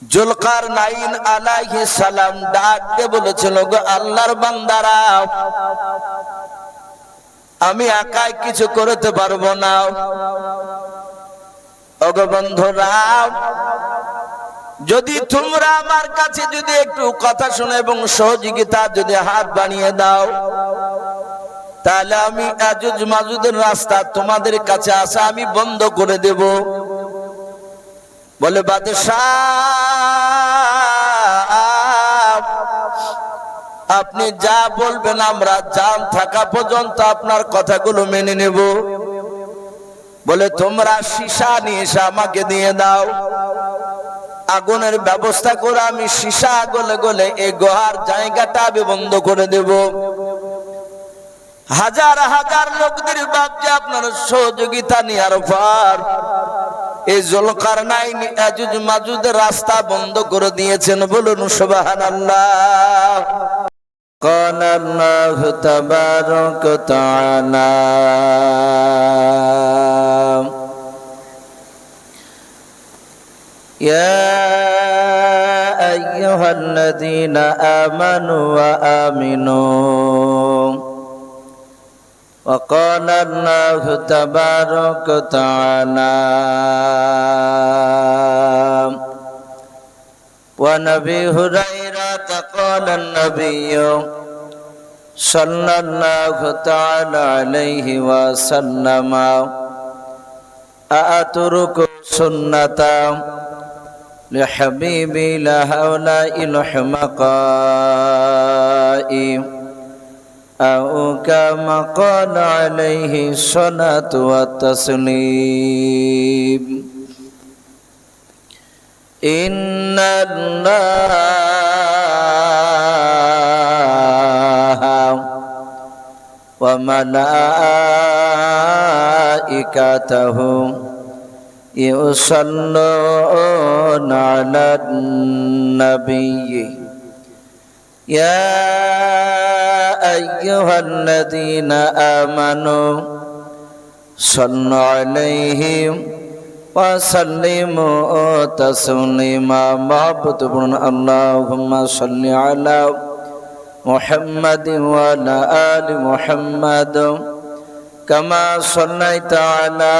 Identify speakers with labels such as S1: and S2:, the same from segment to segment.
S1: যুলকারনাইন আলাইহিস সালাম ডাক দিয়ে বলেছিল, গো আল্লাহর বান্দারা, আমি একাই কিছু করতে পারবো না। ওগো বন্ধুরা, যদি তোমরা আমার কাছে যদি একটু কথা শুনে এবং সহযোগিতা যদি হাত বাড়িয়ে দাও, তাহলে আমি ইয়াজুজ মাজুজের রাস্তা তোমাদের কাছে আসা আমি বন্ধ করে দেব। বলে বাদশাহ, আপনি যা বলবেন আমরা জান থাকা পর্যন্ত আপনার কথাগুলো মেনে নেব। বলে তোমরা সীসা নিয়ে এসে আমাকে দিয়ে দাও, আগুনের ব্যবস্থা করে আমি সীসা গলে গলে এই গুহার জায়গাটা আমি বন্ধ করে দেব। হাজার হাজার লোকদের ভাবছে আপনার সহযোগিতা নেওয়ার পর এই যুলকারনাইন ইয়াজুজ মাজুজের রাস্তা বন্ধ করে দিয়েছেন। বলুন সুবহানাল্লাহ। قال الله تبارك وتعالى يا أيها الذين آمنوا وآمنوا وقال الله تبارك وتعالى ونبي هريرة قال النبي صلى الله تعالى عليه وسلم أترك سنة لحبيبي لهؤلاء الحمقاء أو كما قال عليه الصلاة والتسليم إن الله وملائكته يصلون على النبي يا أيها الذين آمنوا صلوا عليه وسلموا تسليما محبوب اللهم صل على محمد وعلى آل محمد كما صليت على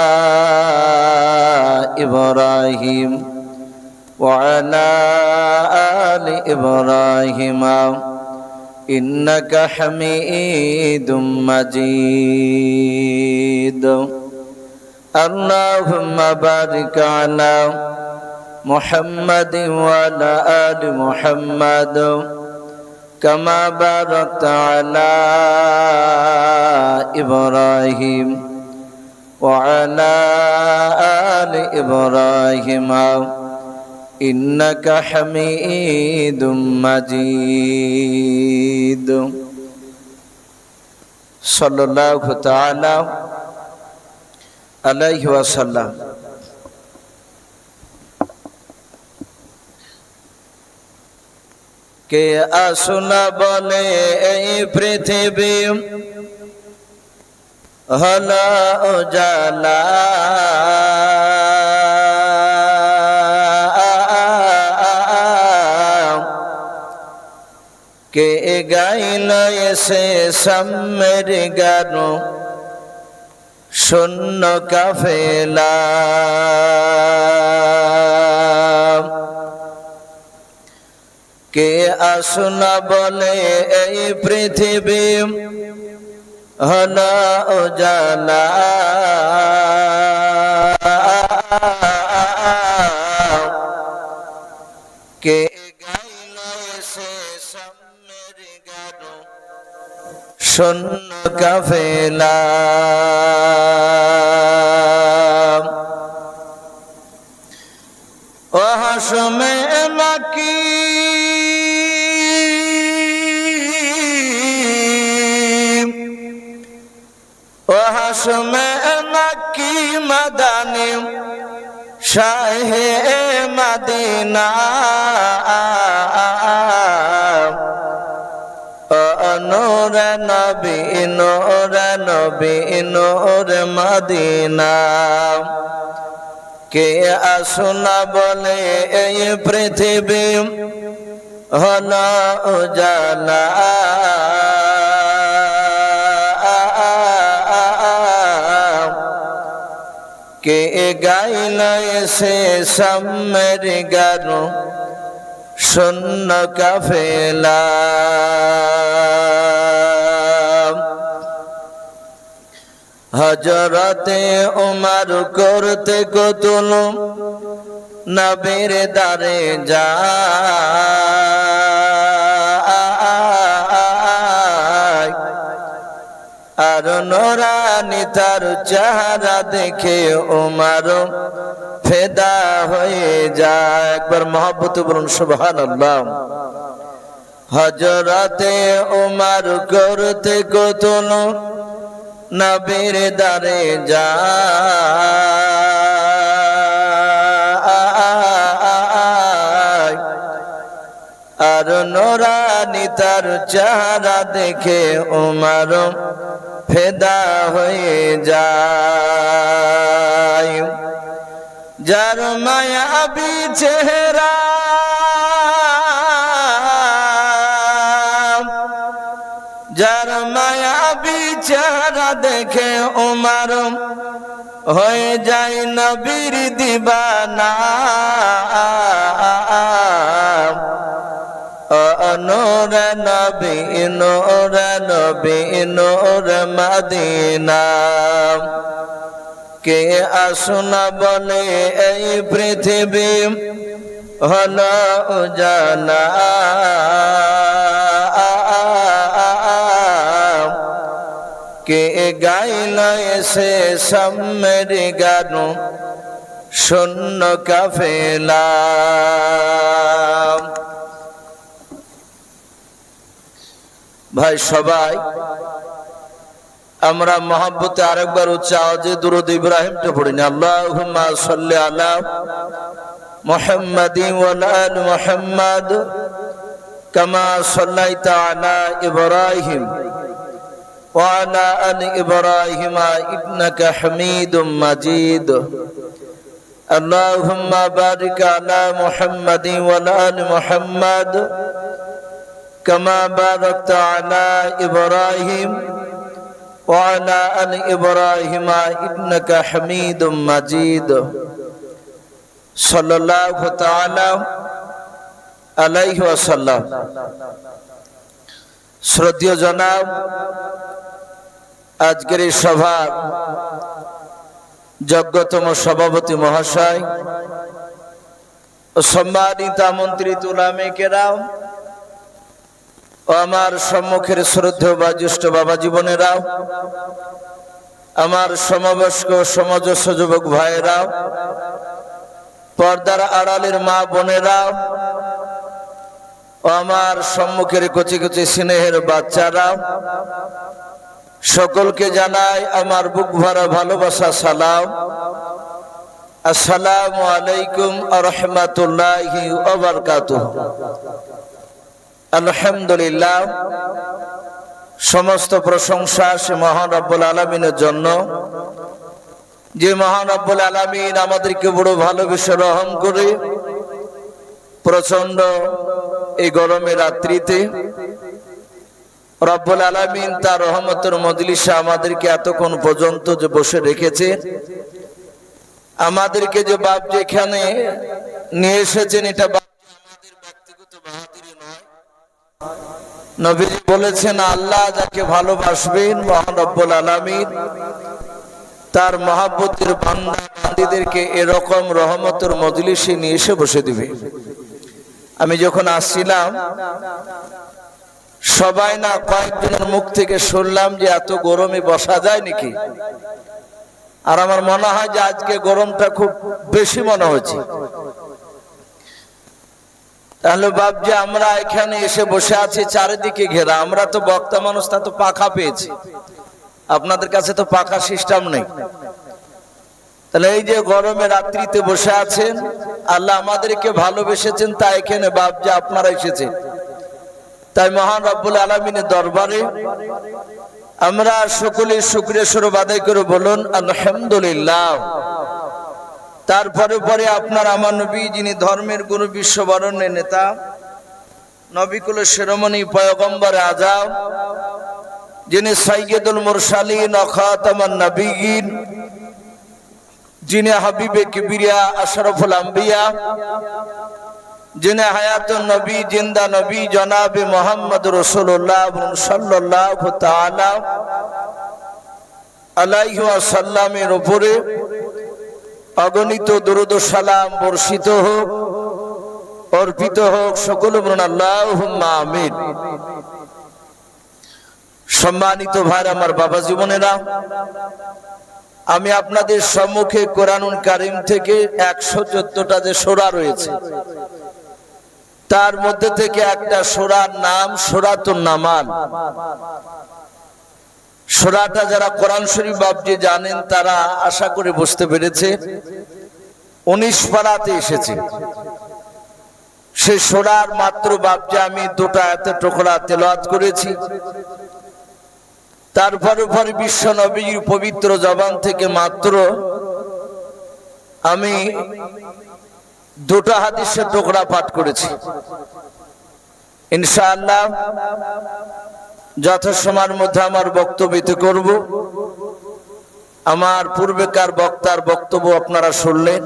S1: إبراهيم وعلى آل إبراهيم إنك حميد مجيد اللهم بارك على محمد وعلى آل محمد كما باركت على إبراهيم وعلى آل إبراهيم إنك حميد مجيد صلى الله تعالى عليه وسلم কে আসনা বলে এই পৃথিবী হলো উজালা কে গাইল এসে সামের গান শূন্য কাফেলা কে আসনা বলে এই পৃথিবী হলো উজালা কে গাইল সে সামের গান শূন্য কাফেলা ও হাসমে মাকি হাসমে মাকি মাদানি শাহে মদিনা নূর নবী নূর নবী নূর মদিনা কে আসনা বলে এই পৃথিবী হলো উজালা, কে গাইল সে সামের গান শূন্য কাফেলা। হযরতে উমর করতে কতল নবীর দারে যায়, আর নূরানী তার চেহারা দেখে উমর ফেদা হয়ে যায়। একবার মহব্বতে বলুন সুবহানাল্লাহ। হযরতে উমর করতে কতল নবীর দারে যায়, আর নূরানী তার চেহারা দেখে উমর ফেদা হয়ে যায়। যার মায়াবী চেহারা যার মায়াবী চেহারা দেখে উমর হয়ে যায় নবীর দিবানা। নূর নবী নূর নবী নূর মদিনা, কে আসনা বলে এই পৃথিবী হলো উজালা, কে গাইল সে সামের গান শূন্য কাফেলা। ভাই সবাই আমরা মহব্বতে আরেকবার উচ্চ আওয়াজে দুরূদ ইব্রাহিমটা পড়ি না। আল্লাহুম্মা সাল্লি আলা মুহাম্মাদিন ওয়া আলি মুহাম্মাদ কামা সাল্লাইতা আলা ইব্রাহিম ওয়া আলা আলি ইব্রাহিম ইন্নাকা হামিদুম মাজিদ। আল্লাহুম্মা বারিক আলা মুহাম্মাদিন ওয়া আলি মুহাম্মাদ কামা বারাকতা আলা ইব্রাহিম وعلى آل إبراهيم إنك حميد مجيد صلى الله تعالى عليه وسلم। শ্রদ্ধেয় জনাব, আজকের এই সভার যোগ্যতম সভাপতি মহাশয় ও সম্মানিত আমন্ত্রিত উলামায়ে কেরাম ও আমার সম্মুখের শ্রদ্ধেয় বা জ্যেষ্ঠ বাবা জীবনেরাও, আমার সমবয়স্ক সমাজস্য যুবক ভাইয়েরাও, পর্দার আড়ালের মা বোনেরাও ও আমার সম্মুখের কচি কচি স্নেহের বাচ্চারাও, সকলকে জানাই আমার বুক ভরা ভালোবাসা সালাম। আসসালামু আলাইকুম ওয়া রাহমাতুল্লাহি ওয়া বারাকাতুহু। আলহামদুলিল্লাহ, সমস্ত প্রশংসা সে মহান রব্বুল আলামিনের জন্য, যে মহান রব্বুল আলামিন আমাদেরকে বড় ভালোবেসে রহম করে প্রচন্ড এই গরমের রাত্রিতে রব্বুল আলামিন তার রহমতের মজলিসে আমাদেরকে এতক্ষণ পর্যন্ত যে বসে রেখেছে, আমাদেরকে যে বাপ যেখানে নিয়ে এসেছেন, এটা আমাদের ব্যক্তিগত বাহাদুরি নয়। নবীজি বলেছেন, আল্লাহ যাকে ভালোবাসবেন মহান রব্বুল আলামিন তার মহব্বতের বান্দা বান্দীদেরকে এরকম রহমতের মজলিসে নিয়ে এসে বসে দিবে। আমি যখন আসছিলাম, সবাই না কয়েকজনের মুখ থেকে শুনলাম যে এত গরমে বসা যায় নাকি। আর আমার মনে হয় যে আজকে গরমটা খুব বেশি মনে হচ্ছে। তাহলে বাপজি, আমরা এখানে এসে বসে আছি চারিদিকে ঘেরা, আমরা তো বক্তা মানুষ, তা তো পাখা পেয়েছি, আপনাদের কাছে তো পাখা সিস্টেম নেই। তাহলে এই যে গরমে রাত্রিতে বসে আছেন, আল্লাহ আমাদেরকে ভালোবেসেছেন, তাই এখানে বাপজি আপনারা এসেছেন। তাই মহান রব্বুল আলামিনের দরবারে আমরা সকলে শুকরিয়া স্বরূপ আদায় করে বলুন আলহামদুলিল্লাহ। তারপরে পরে আপনার আমার নবী, যিনি ধর্মের গুরু, বিশ্ববরণ্যের নেতা, নবিকুলের শিরোমণি, পয়গম্বর আযম, যিনি সাইয়্যিদুল মুরসালিন ও খাতামুন নবিয়্যিন, যিনি হাবিবে কিবরিয়া আশরাফুল আম্বিয়া, যিনি হায়াতুন নবী, জিন্দা নবী, জনাবে মুহাম্মদ রাসূলুল্লাহ সাল্লাল্লাহু তাআলা আলাইহি ওয়াসাল্লামের উপরে অগণিত দরুদ ও সালাম বর্ষিত হোক, অর্পিত হোক। সকলে বলুন আল্লাহুম্মা আমিন। সম্মানিত ভাই আমার, বাবা জীবনেরা, আমি আপনাদের সম্মুখে কোরআনুল কারীম থেকে 114টা যে সূরা রয়েছে, তার মধ্যে থেকে একটা সূরার নাম সূরাতুন নামাল। সূরাটা যারা কোরআন শরীফ বাবজি জানেন তারা আশা করে বুঝতে পেরেছে, 19 পারাতে এসেছে। সেই সূরার মাত্র বাবজি আমি 2টা আয়াতের টুকরা তেলাওয়াত করেছি। তারপরে পরে বিশ্ব নবীর পবিত্র জবান থেকে মাত্র আমি 2টা হাদিসের টুকরা পাঠ করেছি। ইনশাআল্লাহ যথাসময়ের মধ্যে আমার বক্তব্য করব। আমার পূর্বেকার বক্তার বক্তব্য আপনারা শুনলেন।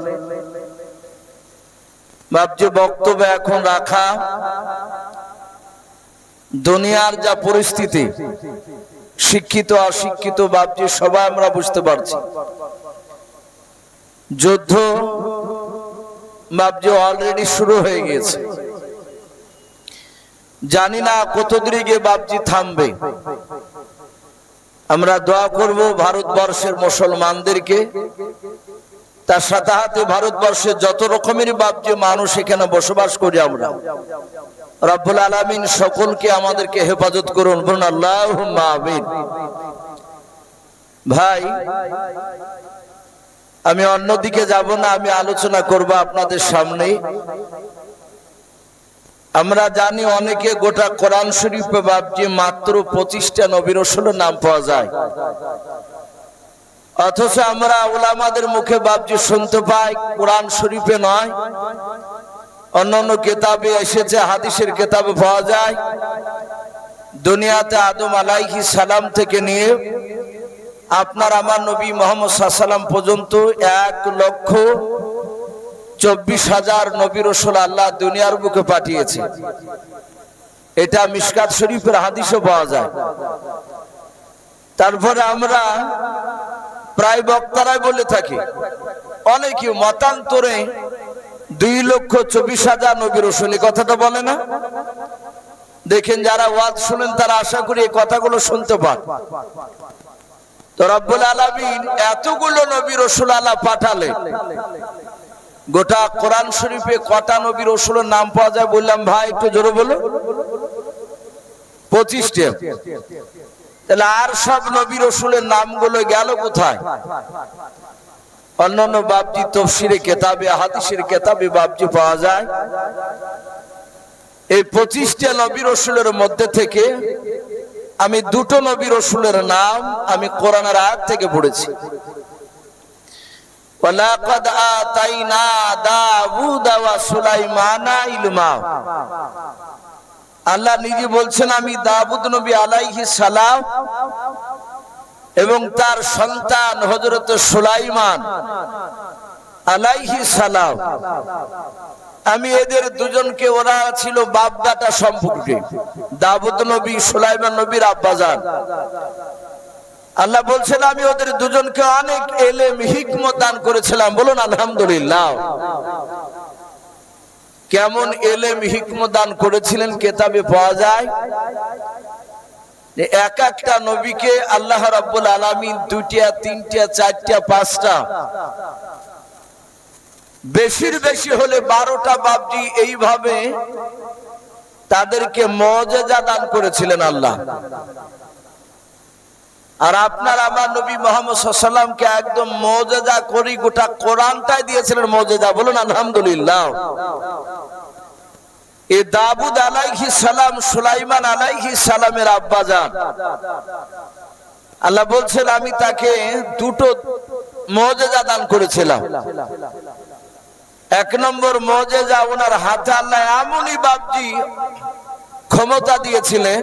S1: বাবজি বক্তব্য এখন রাখা, দুনিয়ার যা পরিস্থিতি, শিক্ষিত অশিক্ষিত বাবজি সবাই আমরা বুঝতে পারছি। যুদ্ধ বাবজি অলরেডি শুরু হয়ে গিয়েছে। জানি না কত দূরে গিয়ে বাবজি থামবে। আমরা দোয়া করব ভারতবর্ষের মুসলমানদেরকে, তার সাথে সাথে ভারতবর্ষের যত রকমের বাবজি মানুষ এখানে বসবাস করি আমরা, রব্বুল আলামিন সকলকে আমাদেরকে হেফাজত করুন, বলুন আল্লাহুম্মা আমিন। ভাই, আমি অন্যদিকে যাব না, আমি আলোচনা করব আপনাদের সামনে। আমরা জানি অনেকে গোটা কোরআন শরীফে বাবজি মাত্র 25টা নবী রাসূলের নাম পাওয়া যায়, অথচ আমরা উলামাদের মুখে বাবজি শুনতে পাই কোরআন শরীফে নয়, অন্যান্য কিতাবে এসেছে, হাদিসের কিতাবে পাওয়া যায়। দুনিয়াতে আদম আলাইহিস সালাম থেকে নিয়ে আপনার আমার নবী মুহাম্মদ সাল্লাল্লাহু আলাইহি ওয়াসাল্লাম পর্যন্ত 1,24,000 নবী রাসূল আল্লাহ দুনিয়ার বুকে পাঠিয়েছে। এটা মিশকাত শরীফের হাদিসে পাওয়া যায়। তারপরে আমরা প্রায় বক্তারাই বলে থাকি, অনেকে মতান্তরে 2,24,000 নবী রাসূল, এই কথাটা বলে না? দেখেন যারা ওয়াজ শুনেন তারা আশা করি এই কথাগুলো শুনতে পান। তো রব্বুল আলামিন এতগুলো নবী রাসূল আল্লাহ পাঠালে, গোটা কোরআন শরীফে কটা নবী রাসূলের নাম পাওয়া যায় বললাম ভাই, একটু জোরে বলো। 25টা। তাহলে আর সব নবী রাসূলের নামগুলো গেল কোথায়? অন্যান্য বাবজি তাফসীরে কিতাবে, হাদিসের কিতাবে বাবজি পাওয়া যায়। এই 25টা নবী রাসূলের মধ্যে থেকে আমি 2টো নবী রাসূলের নাম আমি কোরআনের আয়াত থেকে পড়েছি। ওয়ালাকাদ আতাইনা দাউদ ওয়া সুলাইমানা ইলমা। আল্লাহ নিজে বলছেন, আমি দাউদ নবী আলাইহিস সালাম এবং তার সন্তান হযরত সুলাইমান আলাইহিস সালাম, আমি এদের দুজনকে, ওরা ছিল বাপ বেটা সম্পর্কে, দাউদ নবী সুলাইমান নবীর আব্বাজান। আল্লাহ বলছেন আমি ওদের দুজনকে অনেক ইলম হিকমত দান করেছিলাম, বলুন আলহামদুলিল্লাহ। কেমন ইলম হিকমত দান করেছিলেন কিতাবে পাওয়া যায়। এক একটা নবীকে আল্লাহ রাব্বুল আলামিন 2টা 3টা 4টা 5টা, বেশির বেশি হলে 12টা বাবজি এইভাবে তাদেরকে মুজিজা দান করেছিলেন আল্লাহ। আর আপনার আমার নবী মুহাম্মদ সাল্লাল্লাহু আলাইহি ওয়াসাল্লামকে একদম মুজিজা করি গোটা কোরআনটাই দিয়েছিলেন মুজিজা, বলুন আলহামদুলিল্লাহ। এই দাউদ আলাইহিস সালাম সুলাইমান আলাইহিস সালামের আব্বাজান, আল্লাহ বলছেন আমি তাকে 2টো মুজিজা দান করেছিলাম। এক নম্বর মুজিজা, ওনার হাতে আল্লাহ এমনই বাপজি ক্ষমতা দিয়েছিলেন,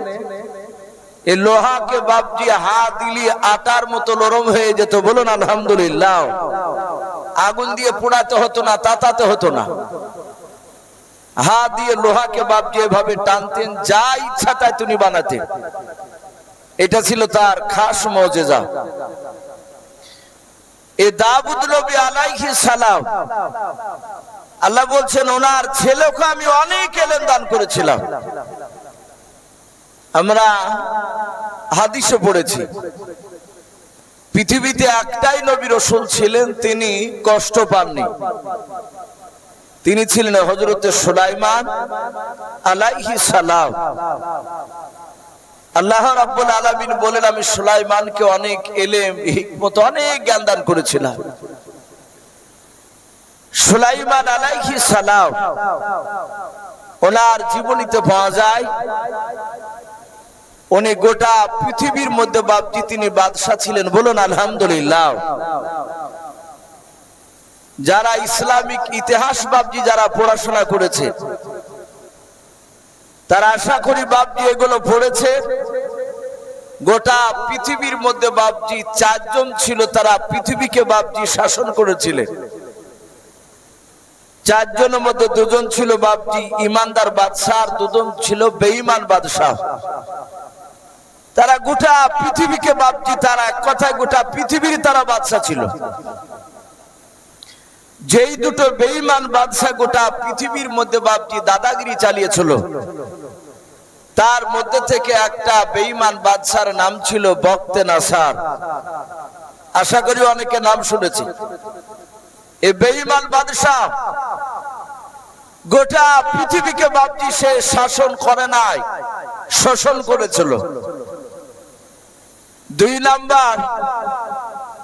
S1: এই লোহাকে বাপজি হাত দিলি আটার মতো নরম হয়ে যেত। বলুন আলহামদুলিল্লাহ। আগুন দিয়ে পোড়াতে হতো না, তাতাতে হতো না, হাত দিয়ে লোহাকে বাপজি এভাবে টানতেন, যা ইচ্ছা তাই তিনি বানাতেন। এটা ছিল তার খাস মুজিজা। এ দাউদ নবী আলাইহিস সালাম, আল্লাহ বলছেন ওনার ছেলেকে আমি অনেক ইলম দান করেছিলাম। আমরা হাদিসে পড়েছি পৃথিবীতে একটাই নবী রাসূল ছিলেন, তিনি কষ্ট পাননি। তিনি ছিলেন হযরত সুলাইমান আলাইহিস সালাম। আল্লাহ রাব্বুল আলামিন বলেন, আমি সুলাইমানকে অনেক ইলম, হিকমত, অনেক জ্ঞান দান করেছিলাম। সুলাইমান আলাইহিস সালাম, ওনার জীবনীতে পাওয়া যায় উনি গোটা পৃথিবীর মধ্যে বাপজি তিনি বাদশা ছিলেন। বলুন আলহামদুলিল্লাহ। যারা ইসলামিক ইতিহাস বাপজি যারা পড়াশোনা করেছে, তারা আশা করি বাপজি এগুলো পড়েছে। গোটা পৃথিবীর মধ্যে বাপজি চারজন ছিল, তারা পৃথিবীকে বাপজি শাসন করেছিলেন। চারজনের মধ্যে দুজন ছিল বাপজি ইমানদার বাদশাহ, আর দুজন ছিল বেঈমান বাদশাহ। তারা গোটা পৃথিবীকে বাপজি, তারা এক কথায় গোটা পৃথিবীর তারা বাদশা ছিল। যেই দুটো বেঈমান বাদশা গোটা পৃথিবীর মধ্যে বাপজি দাদাগিরি চালিয়েছিল, তার মধ্যে থেকে একটা বেঈমান বাদশার নাম ছিল বখতে নাসার। আশা করি অনেকে নাম শুনেছি। এই বেঈমান বাদশা গোটা পৃথিবীকে বাপজি সে শাসন করে নাই, শোষণ করেছিল। দুই নাম্বার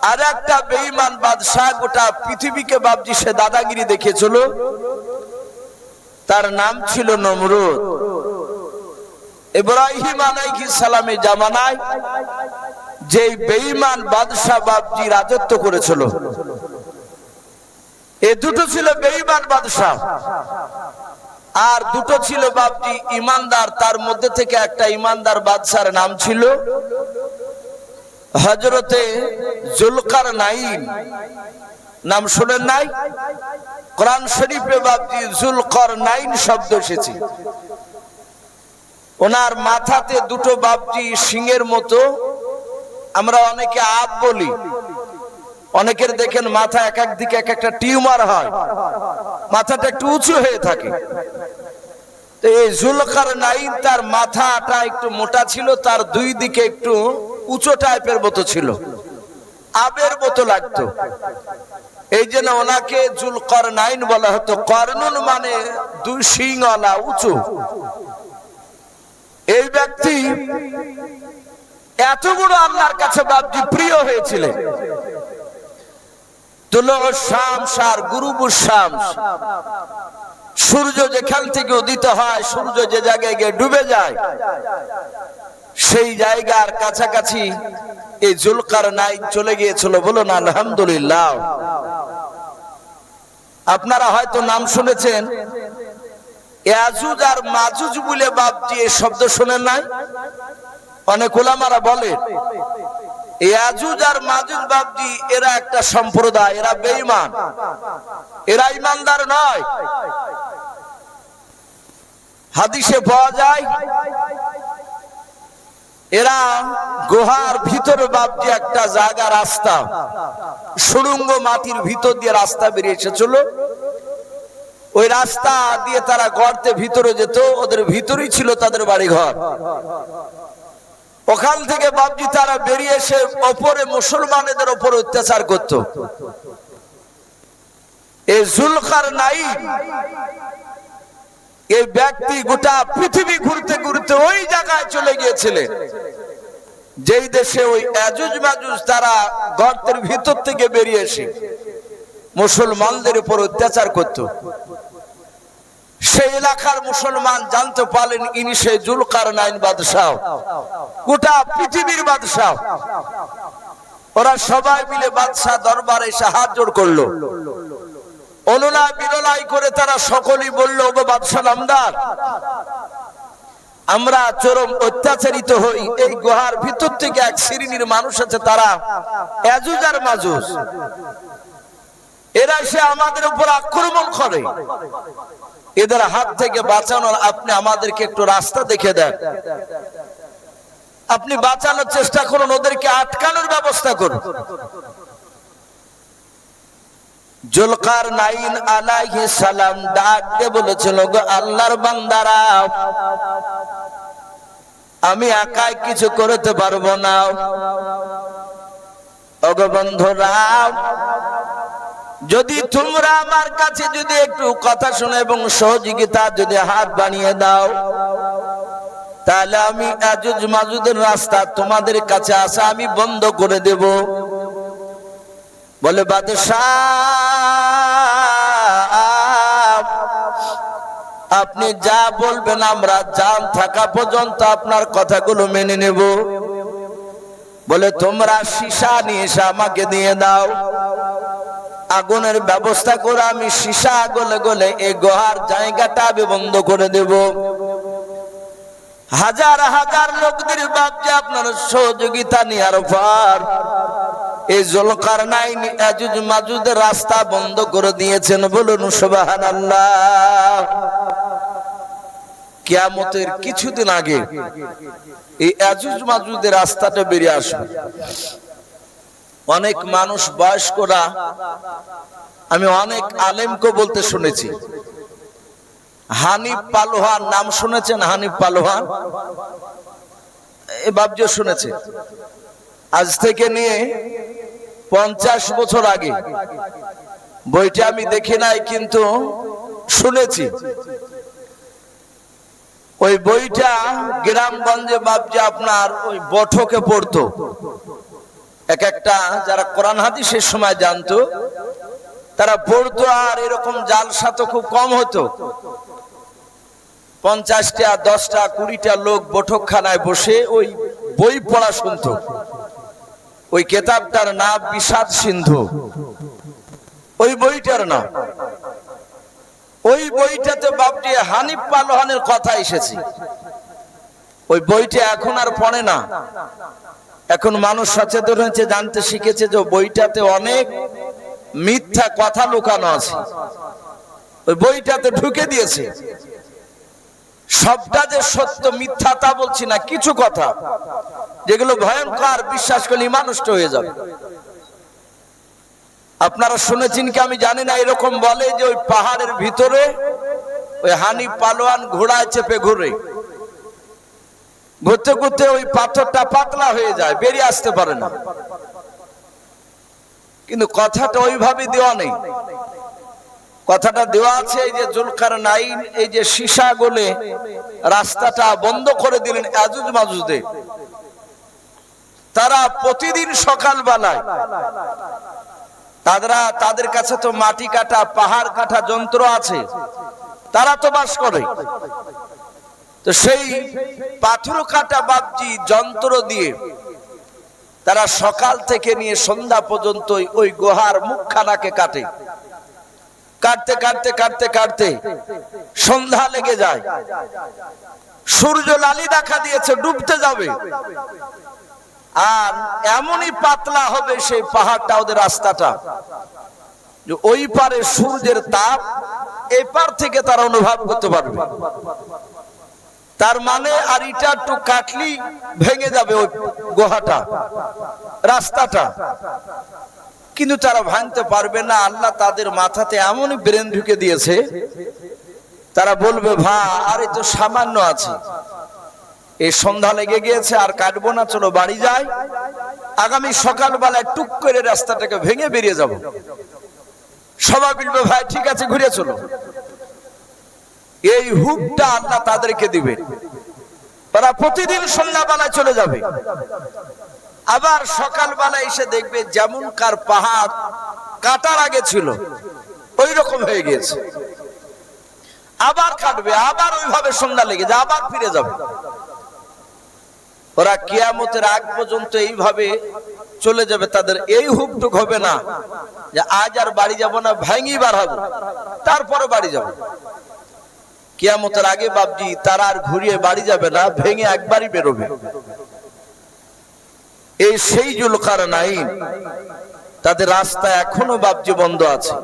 S1: আর একটা বেঈমান বাদশা গোটা পৃথিবীকে বাপজি সে দাদাগিরি দেখিয়েছিল, তার নাম ছিল নমরুদ। ইব্রাহিম আলাইহিস সালামের জামানায় যে বেঈমান বাদশা বাপজি রাজত্ব করেছিল, এই দুটো ছিল বেঈমান বাদশা, আর দুটো ছিল বাপজি ইমানদার। তার মধ্যে থেকে একটা ইমানদার বাদশার নাম ছিল হযরতে জুলকারনাইন। নাম শুনেন নাই? কোরআন শরীফে বাপজি জুলকারনাইন শব্দ এসেছে। ওনার মাথাতে দুটো বাপজি সিংহের মতো, আমরা অনেকে আপ বলি, অনেকের দেখেন মাথা এক এক দিকে এক একটা টিউমার হয়, মাথাটা একটু উঁচু হয়ে থাকে। তো এই জুলকারনাইন তার মাথাটা একটু মোটা ছিল, তার দুই দিকে একটু উঁচু টাইপের মতো ছিল, আবের মতো লাগতো। এই জন্য ওনাকে জুলকারনাইন বলা হতো। করনুন মানে দুই শিংওয়ালা, উঁচু। এই ব্যক্তি এত বড় আল্লাহর কাছে বাপজি প্রিয় হয়েছিলেন। তুলুউ শামস আর গুরুবুশ শামস, সূর্য যেখান থেকে উদিত হয়, সূর্য যে জায়গায় গিয়ে ডুবে যায়, সেই জায়গার কাছাকাছি এই জুলকারনাইন চলে গিয়েছিল। বলুন আলহামদুলিল্লাহ। আপনারা হয়তো নাম শুনেছেন ইয়াজুজ আর মাজুজ বলে বাপজি, এই শব্দ শুনেন নাই? অনেক উলামারা বলে ইয়াজুজ আর মাজুজ বাপজি এরা একটা সম্প্রদায়, এরা বেঈমান, এরা ইমানদার নয়। হাদিসে পাওয়া যায় এরা গুহার ভিতরে বাপজি একটা জায়গা, রাস্তা, সুড়ঙ্গ মাটির ভিতর দিয়ে রাস্তা বেরিয়ে এসেছিল। ওই রাস্তা দিয়ে তারা গর্তে ভিতরে যেত, ওদের ভিতরেই ছিল তাদের বাড়ি ঘর। ওখান থেকে বাপজি তারা বেরিয়ে এসে ওপরে মুসলমানদের উপর অত্যাচার করত। এই জুলকারনাইন এই ব্যক্তি গোটা পৃথিবী ঘুরতে ঘুরতে ওই জায়গায় চলে গিয়েছিলেন যেই দেশে ওই ইয়াজুজ মাজুজ তারা গর্তের ভিতর থেকে বেরিয়ে এসে মুসলমানদের উপর অত্যাচার করত। সেই এলাকার মুসলমান জানতে পারলেন ইনি সেই জুলকারনাইন বাদশাহ, গোটা পৃথিবীর বাদশাহ। ওরা সবাই মিলে বাদশাহ দরবারে এসে হাত জোড় করলো। অনুনা বিরলাই করে তারা সকলেই বলল, ওগো বাদশাহ নামদার, আমরা চরম অত্যাচারিত হই। এই গুহার ভিতর থেকে এক শ্রেণীর মানুষ আছে, তারা ইয়াজুজ আর মাজুজ, এরা এসে আমাদের উপর আক্রমণ করে। এদের হাত থেকে বাঁচানোর আপনি আমাদেরকে একটু রাস্তা দেখে দেন, আপনি বাঁচানোর চেষ্টা করুন, ওদেরকে আটকানোর ব্যবস্থা করুন। জুলকারনাইন আলাইহিস সালাম ডাক দিয়ে বলেছিল, গো আল্লাহর বান্দারা, আমি একাই কিছু করতে পারবো না। ওগো বন্ধুরা, যদি তোমরা আমার কাছে যদি একটু কথা শোনো এবং সহযোগিতা যদি হাত বানিয়ে দাও, তাহলে আমি ইয়াজুজ মাজুজের রাস্তা তোমাদের কাছে আসা আমি বন্ধ করে দেব। বলে, বাদশাহ, আপনি যা বলবেন আমরা জান থাকা পর্যন্ত আপনার কথাগুলো মেনে নেব। বলে, তোমরা সীসা নিয়ে এসে আমাকে দিয়ে দাও, আগুনের ব্যবস্থা করে আমি সীসা গলে গলে এই গুহার জায়গাটা আমি বন্ধ করে দেব। হাজার হাজার লোকদের ভাবছে আপনার সহযোগিতা নেওয়ার পর এই জুলকারনাইন ইয়াজুজ মাজুজের রাস্তা বন্ধ করে দিয়েছেন। বলুন সুবহানাল্লাহ। কিয়ামতের কিছুদিন আগে এই ইয়াজুজ মাজুজের রাস্তাটা বেরিয়ে আসবে। অনেক মানুষ বয়স্করা, আমি অনেক আলেমকে বলতে শুনেছি, হানিফ পালোয়ান নাম শুনেছেন? হানিফ পালোয়ান এ বাবজি শুনেছে। আজ থেকে নিয়ে 50 বছর আগে, বইটা আমি দেখি নাই কিন্তু শুনেছি। ওই বইটা গ্রামগঞ্জে বাবজি আপনার ওই বঠকে পড়তো। এক একটা যারা কোরআন হাদিসের সময় জানতো তারা পড়তো, আর এরকম জালসা তো খুব কম হতো। 50টা 10টা 20টা লোক বৈঠকখানায় বসে ওই বই পড়া শুনতো। ওই কিতাবটার নাম বিষাদ সিন্ধু। ওই বইটার নাম, ওই বইটাতে বাপটি হানিফ পালোয়ানের কথা এসেছে। ওই বইটা এখন আর পড়ে না, এখন মানুষ সচেতন হয়েছে, জানতে শিখেছে যে বইটাতে অনেক মিথ্যা কথা লুকানো আছে। ওই বইটাতে ঢুকে দিয়েছে। সবটা যে সত্য মিথ্যা তা বলছি না, কিছু কথা যেগুলো ভয়ঙ্কর, বিশ্বাস করলে ইমান নষ্ট হয়ে যাবে। আপনারা শুনেছেন কি আমি জানি না, এরকম বলে যে ওই পাহাড়ের ভিতরে ওই হানিফ পালোয়ান ঘোড়ায় চেপে ঘুরে, ঘুরতে ঘুরতে ওই পাথরটা পাতলা হয়ে যায়, বেরিয়ে আসতে পারে না। কিন্তু কথাটা ওইভাবে দেওয়া নেই, কথাটা দেওয়া আছে এই যে জুলকারনাইন এই যে সীসা গলে রাস্তাটা বন্ধ করে দিলেন ইয়াজুজ মাজুজে। তারা প্রতিদিন সকালবেলায় তাদের কাছে তো মাটি কাটা পাহাড় কাটা যন্ত্র আছে, তারা তো বাস করে। তো সেই পাথর কাটা বাবজি যন্ত্র দিয়ে তারা সকাল থেকে নিয়ে সন্ধ্যা পর্যন্ত ওই গুহার মুখখানাকে কাটে। কাটতে কাটতে কাটতে কাটতে সন্ধ্যা লেগে যায়, সূর্য লালি দেখা দিয়েছে, ডুবতে যাবে। আর এমনই পাতলা হবে সেই পাহাড়টা, ওদের রাস্তাটা, যে ওই পারে সূর্যের তাপ এই পার থেকে তারা অনুভব করতে পারবে। তার মানে আর এটা একটু কাটলি ভেঙে যাবে ওই গুহাটা, রাস্তাটা। কিন্তু তারা ভাঙতে পারবে না। আল্লাহ তাদের মাথাতে এমনই ব্রেন ঢুকে দিয়েছে, তারা বলবে, ভাই আরে তো সামান্য আছে, এই সন্ধ্যা লেগে গিয়েছে, আর কাটবো না, চলো বাড়ি যাই, আগামী সকালবেলায় টুক করে রাস্তাটাকে ভেঙে বেরিয়ে যাব। সবাই বলবে, ভাই ঠিক আছে, ঘুরে চলো। এই হুকটা আল্লাহ তাদেরকে দিবে। তারা প্রতিদিন সন্ধ্যাবেলায় চলে যাবে, আবার সকালবেলা এসে দেখবে যেমন কার পাহাড় কাটার আগে ছিল ওই রকম হয়ে গিয়েছে। আবার কাটবে, আবার ওইভাবে সন্ধ্যা লেগে যায়, আবার ফিরে যাবে। ওরা কিয়ামতের আগ পর্যন্ত এইভাবে চলে যাবে, তাদের এই হুকটুক হবে না যে আজ আর বাড়ি যাব না, ভেঙে বার হবো তারপরে বাড়ি যাব। কিয়ামতের আগে বাপজি তারা আর ঘুরিয়ে বাড়ি যাবে না, ভেঙে একবারই বেরোবে। এই সেই যুলকারনাইন, তাদের রাস্তা এখনো বাপজি বন্ধ আছে।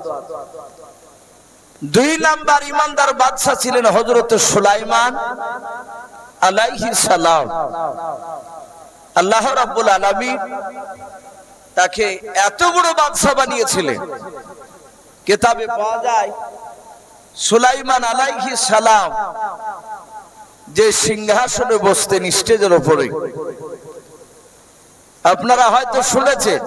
S1: 2 নাম্বার ইমানদার বাদশা ছিলেন হযরত সুলাইমান আলাইহিস সালাম। আল্লাহ রাব্বুল আলামিন তাকে এত বড় বাদশা বানিয়েছিলেন, কিতাবে পাওয়া যায় সুলাইমান আলাইহিস সালাম যে সিংহাসনে বসতেন স্টেজের উপরে, আপনারা হয়তো শুনেছেন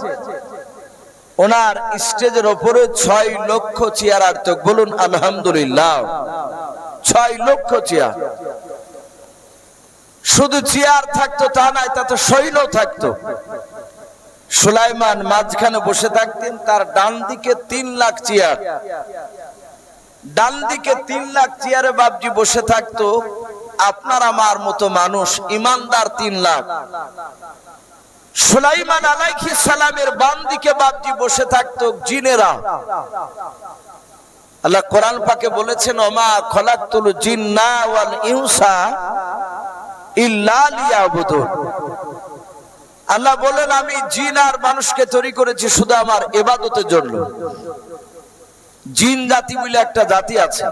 S1: ওনার স্টেজের উপরে 6 লক্ষ চেয়ার আর তো বলুন আলহামদুলিল্লাহ, 6 লক্ষ চেয়ার। শুধু চেয়ার থাকতো তা নয়, তা তো সৈন্য থাকতো। সুলাইমান মাঝখানে বসে থাকতেন, তার ডান দিকে 3 লাখ চেয়ার, ডান দিকে 3 লাখ চেয়ারে বাপজি বসে থাকতো আপনার আমার মতো মানুষ, ইমানদার 3 লাখ। সুলাইমান আলাইহিস সালামের বাম দিকে বাপজি বসে থাকতো জিনেরা। আল্লাহ কোরআন পাকে বলেছেন, ওমা খলাকতুল জিন্না ওয়াল ইনসা ইল্লা লিয়াবুদুন। আল্লাহ বলেন, আমি জিন আর মানুষকে তৈরি করেছি শুধু আমার ইবাদতের জন্য। জিন জাতি বলে একটা জাতি আছে,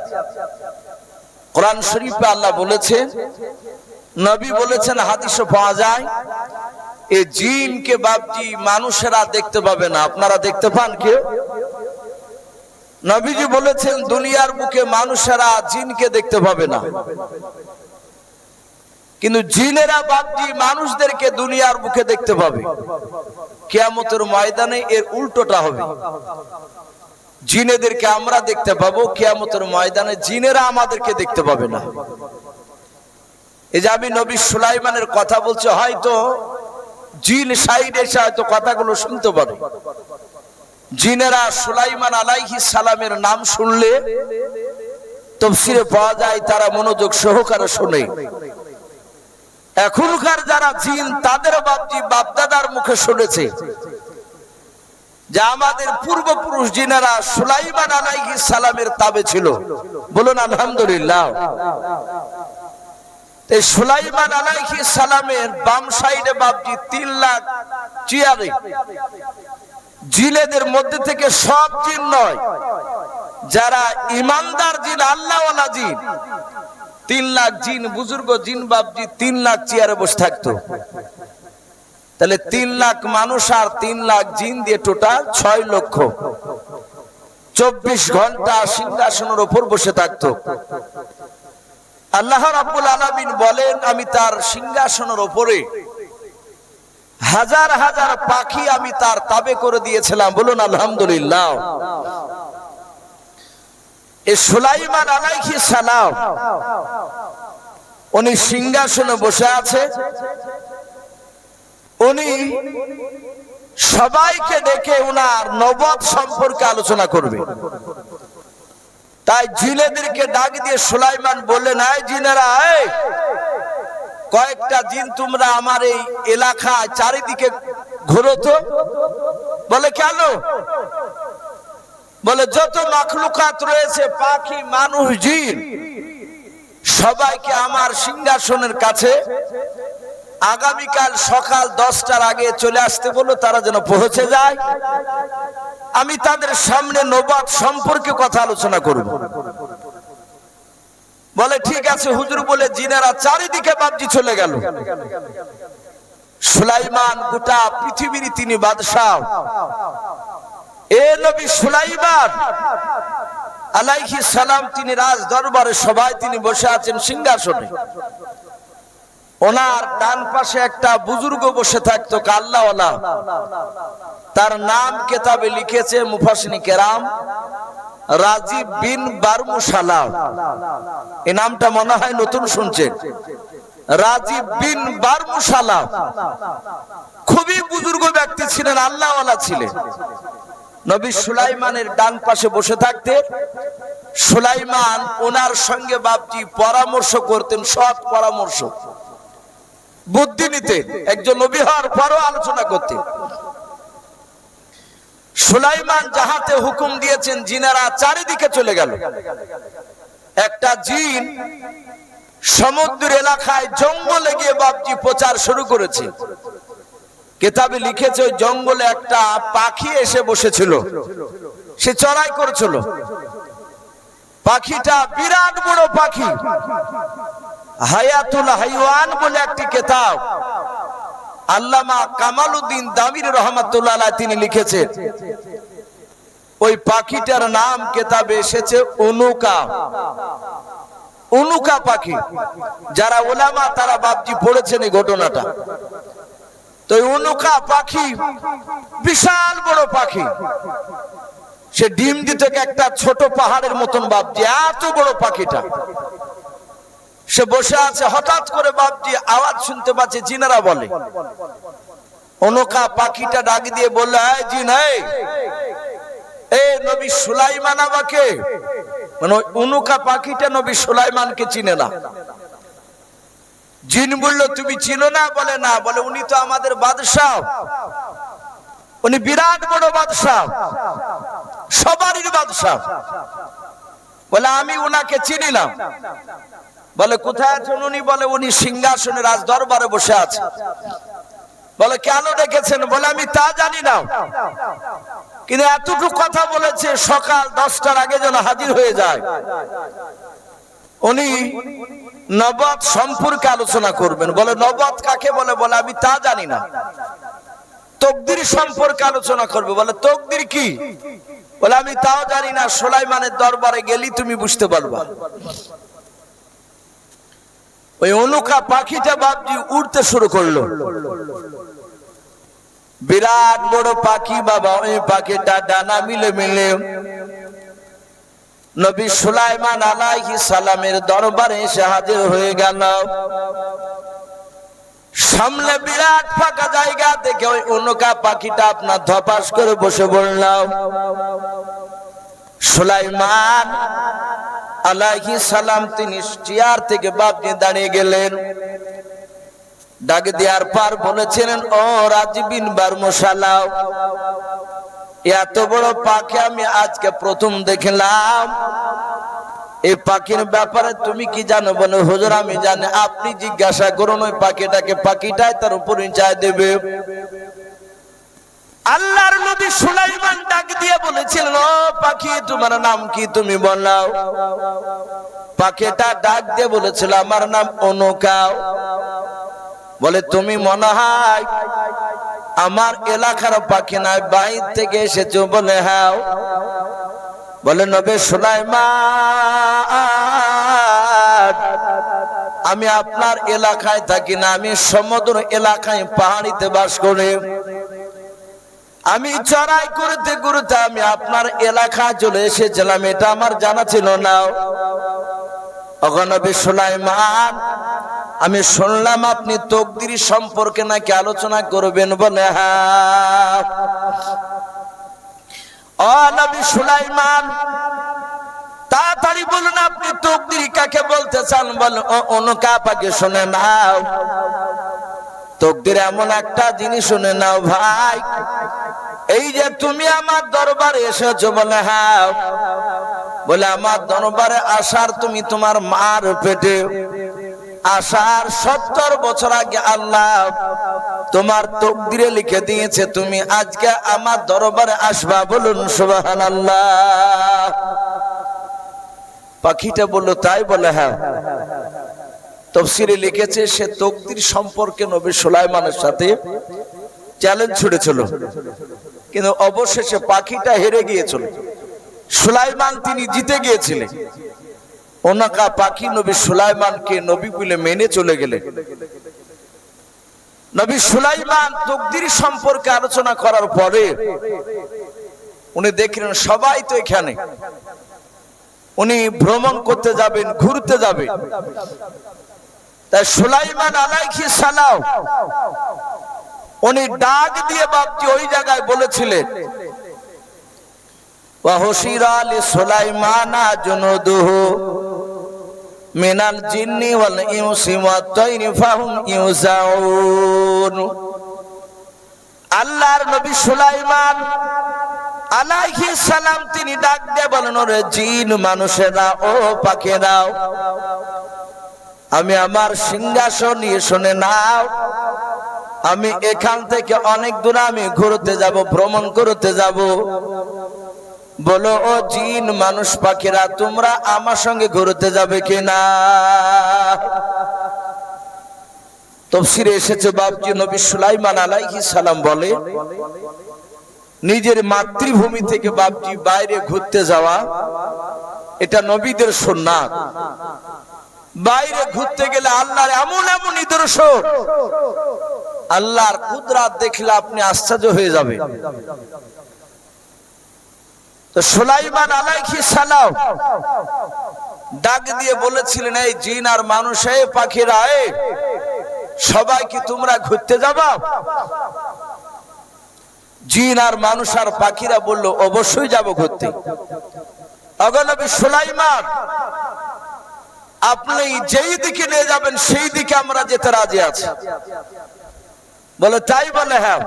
S1: কোরআন শরীফে আল্লাহ বলেছেন, নবী বলেছেন, হাদিসে পাওয়া যায়, এই জিনকে বাপজি মানুষেরা দেখতে পাবে না। আপনারা দেখতে পান কেউ? নবীজি বলেছেন দুনিয়ার বুকে মানুষেরা জিনকে দেখতে পাবে না, কিন্তু জিনেরা বাপজি মানুষদেরকে দুনিয়ার বুকে দেখতে পাবে। কিয়ামতের ময়দানে এর উল্টোটা হবে, জিনেদেরকে আমরা দেখতে পাবো, কিয়ামতের ময়দানে জিনেরা আমাদেরকে দেখতে পাবে না। এই যে আমি নবী সুলাইমানের কথা বলছি, হয়তো জিন সাইডে এসে হয়তো কথাগুলো শুনতে পারে। জিনেরা সুলাইমান আলাইহিস সালামের নাম শুনলে তাফসীরে পাওয়া যায় তারা মনোযোগ সহকারে শুনে। এখনকার যারা জিন, তাদের বাপজি বাপদাদার মুখে শুনেছে যে আমাদের পূর্বপুরুষ জিনেরা সুলাইমান আলাইহিস সালামের তাবে ছিল। বলুন আলহামদুলিল্লাহ। এই সুলাইমান আলাইহিস সালামের বাম সাইডে বাপজি 3 লাখ চেয়ারে জিনেদের মধ্যে থেকে সব জিন নয়, যারা ইমানদার জিন, আল্লাহওয়ালা জিন, 3 লাখ জিন, বুজুর্গ জিন বাপজি 3 লাখ চেয়ারে বসে থাকতো। তাহলে 3 লাখ মানুষ আর 3 লাখ জিন দিয়ে টোটাল 6 লক্ষ, 24 ঘন্টা সিংহাসনের উপর বসে থাকতো। আল্লাহ রাব্বুল আলামিন বলেন, আমি তার সিংহাসনের উপরে হাজার হাজার পাখি আমি তার তাবে করে দিয়েছিলাম। বলুন আলহামদুলিল্লাহ। এই সুলাইমান আলাইহিস সালাম উনি সিংহাসনে বসে আছে, উনি সবাইকে ডেকে উনার নবুয়ত সম্পর্কে আলোচনা করবে। তাই জিনেদেরকে ডাক দিয়ে সুলাইমান বললেন, এই জিনেরা, কয়েকটা জিন তোমরা আমার এই এলাকায় চারিদিকে ঘোরো তো। বলে কেন? বলে যত মাখলুকাত রয়েছে, পাখি, মানুষ, জিন, সবাইকে আমার সিংহাসনের কাছে আগামীকাল সকাল 10টার আগে চলে আসতে বলো, তারা যেন পৌঁছে যায়। আমি তাদের সামনে নবুয়ত সম্পর্কে কথা আলোচনা করব। বলে ঠিক আছে হুজুর। বলে জিনেরা চারিদিকে বাপজি চলে গেল। সুলাইমান গোটা পৃথিবীর তিনি বাদশাহ। এ নবী সুলাইমান আলাইহিস সালাম তিনি রাজ দরবারে সবাই তিনি বসে আছেন সিংহাসনে। ওনার ডান পাশে একটা বুজুর্গ বসে থাকতো আল্লাহওয়ালা, তার নাম কিতাবে লিখেছে মুফাসসিরিন কেরাম রাজীব বিন বারমুশালা। এই নামটা মনে হয় নতুন শুনছেন, রাজীব বিন বারমুশালা। খুবই বুজুর্গ ব্যক্তি ছিলেন, আল্লাহওয়ালা ছিলেন। নবী সুলাইমানের ডান পাশে বসে থাকতে সুলাইমান ওনার সঙ্গে বাপজি পরামর্শ করতেন, সৎ পরামর্শ, বুদ্ধি নিতেন। একজন নবী হওয়ার পরও আলোচনা করতেন। সুলাইমান যাহাতে হুকুম দিয়েছেন জিনেরা চারিদিকে চলে গেল। একটা জিন সমুদ্র এলাকায় জঙ্গলে গিয়ে বাপজি প্রচার শুরু করেছে। কিতাবে লিখেছে ওই জঙ্গলে একটা পাখি এসে বসেছিল, সে চড়াই করেছিল। পাখিটা বিরাট বড় পাখি, হায়াতুল হাইওয়ান বলে একটি কিতাব আল্লামা কামালউদ্দিন দামির রহমাতুল্লাহ আলাইহি তিনি লিখেছেন। ওই পাখিটার নাম কিতাবে এসেছে উনুকা। উনুকা পাখি, যারা উলামা তারা বাপজি পড়েছেন এই ঘটনাটা। তো উনুকা পাখি বিশাল বড় পাখি, সে ডিম দিত একটা ছোট পাহাড়ের মতন বাপজি, এত বড় পাখিটা। সে বসে আছে, হঠাৎ করে বাপজি আওয়াজ শুনতে পাচ্ছে, জিনেরা বলে। উনুকা পাখিটা ডাক দিয়ে বলল, এই জিন, এই নবী সুলাইমান আমাকে, মানে উনুকা পাখিটা নবী সুলাইমানকে চিনে না। জিন বলল, তুমি চিনো না? বলে না। বলে, উনি তো আমাদের বাদশাহ, উনি বিরাট বড় বাদশাহ, সবারই বাদশাহ। বলে, আমি উনাকে চিনি না। বলে, কোথায় আছেন উনি? বলে, উনি সিংহাসনে রাজ দরবারে বসে আছে। বলে, কেন ডেকেছেন? বলে, আমি তা জানি না, কিন্তু এতটুকু কথা বলেছে সকাল 10টার আগে যেন হাজির হয়ে যায়। উনি নবুয়ত সম্পর্কে আলোচনা করবেন। বলে, নবুয়ত কাকে বলে? বলে, আমি তা জানি না। তাকদীর সম্পর্কে আলোচনা করবে। বলে, তাকদীর কি? বলে, আমি তাও জানি না। সুলাইমানের দরবারে গেলি তুমি বুঝতে পারবা। ওই উনুকা পাখিটা বাপজি উড়তে শুরু করলো। বিরাট বড় পাখি বাবা। ওই পাখিটা ডানা মিলে মিলে নবী সুলাইমান আলাইহিস সালামের দরবারে এসে হাজির হয়ে গেল। সামনে বিরাট ফাঁকা জায়গা দেখে ওই উনুকা পাখিটা আপনার ধপাস করে বসে পড়ল। সুলাইমান আলাইহিস সালাম তিনি চেয়ার থেকে বাপজি দাঁড়িয়ে গেলেন। ডাক দেওয়ার পর বলেছিলেন, ও রাজবিন বারমশালাও, এত বড় পাখি আমি আজকে প্রথম দেখলাম। এই পাখির ব্যাপারে তুমি কি জানো? বলে, হুজুর আমি জানি। আপনি জিজ্ঞাসা করুন ওই পাখিটাকে, পাখিটাই তার পরিচয় দেবে। আল্লাহর নবী সুলাইমান ডাক দিয়ে বলেছিলেন, ও পাখি তোমার নাম কি? তুমি বলো। পাখিটা ডাক দিয়ে বলেছিল, আমার নাম উনুকা। বলে, তুমি মনে হয় আমার এলাকার পাখি নয়, বাইরে থেকে এসেছো? বলে, হ্যাঁ। বলে, নবী সুলাইমান আমি আপনার এলাকায় থাকি না, আমি সমুদ্র এলাকায় পাহাড়িতে বাস করি। আমি চড়াই করতে করতে আমি আপনার এলাকায় চলে এসেছিলাম, এটা আমার জানা ছিল না। নবী সুলাইমান আমি শুনলাম আপনি তাকদীর সম্পর্কে নাকি আলোচনা করবেন। বলে, হ্যাঁ। ও নবী সুলাইমান তাড়াতাড়ি বলুন আপনি তাকদীর কাকে বলতে চান? বলে, ও উনুকা পাখি শুনে নাও, তাকদীর এমন একটা জিনিস শুনে নাও ভাই। এই যে তুমি আমার দরবারে এসেছো। বলে, হ্যাঁ। বলে, আমার দরবারে আসার তুমি তোমার মার পেটে আসার 70 বছর আগে আল্লাহ তোমার তাকদীরে লিখে দিয়েছে তুমি আজকে আমার দরবারে আসবা। বলুন সুবহানাল্লাহ। পাখিটা বলল, তাই? বলে, হ্যাঁ। তাফসীরে লিখেছে সে তাকদীর সম্পর্কে নবী সুলাইমানের সাথে চ্যালেঞ্জ ছুড়েছিল, কিন্তু অবশেষে পাখিটা হেরে গিয়েছিল। সুলাইমান তিনি জিতে গিয়েছিলেন। উনুকা পাখি নবী সুলাইমানকে নবী বলে মেনে চলে গেলেন। নবী সুলাইমান তাকদীর সম্পর্কে আলোচনা করার পরে উনি দেখলেন সবাই তো এখানে, উনি ভ্রমণ করতে যাবেন, ঘুরতে যাবেন। তাই সুলাইমান আলাইহিস সালাম উনি ডাক দিয়ে বাপজি ওই জায়গায় বলেছিলেন, ওয়া হুশিরা লি সুলাইমানা জুনুদুহু মিনাল জিন্নি ওয়াল ইনসি ওয়াত তায়রি ফাহুম ইউজাউন। আল্লাহর নবী সুলাইমান আলাইহিস সালাম তিনি ডাক দিয়ে বলেন, ওরে জিন মানুষেরা, ও পাখিরাও, আমি আমার সিংহাসন নিয়ে শুনে নাও, আমি এখান থেকে অনেক দূরে আমি ঘুরতে যাব, ভ্রমণ করতে যাব। বলো ও জিন মানুষ পাখিরা, তোমরা আমার সঙ্গে ঘুরতে যাবে কিনা? তাফসীরে এসেছে বাপজি নবী সুলাইমান আলাইহিস সালাম বলে, নিজের মাতৃভূমি থেকে বাপজি বাইরে ঘুরতে যাওয়া এটা নবীদের সুন্নাত। বাইরে ঘুরতে গেলে আল্লাহর এমন এমন নিদর্শন, আল্লাহর কুদরত দেখলে আপনি আশ্চর্য হয়ে যাবেন। তো সুলাইমান আলাইহিস সালাম ডাক দিয়ে বলেছিলেন, এই জিন আর মানুষ, এই পাখিরা, এই সবাই কি তোমরা ঘুরতে যাবা? জিন আর মানুষ আর পাখিরা বলল, অবশ্যই যাব ঘুরতে। নবী সুলাইমান, আপনি যেই দিকে নিয়ে যাবেন সেই দিকে আমরা যেতে রাজি আছি। বলে তাই? বলে হ্যাঁ।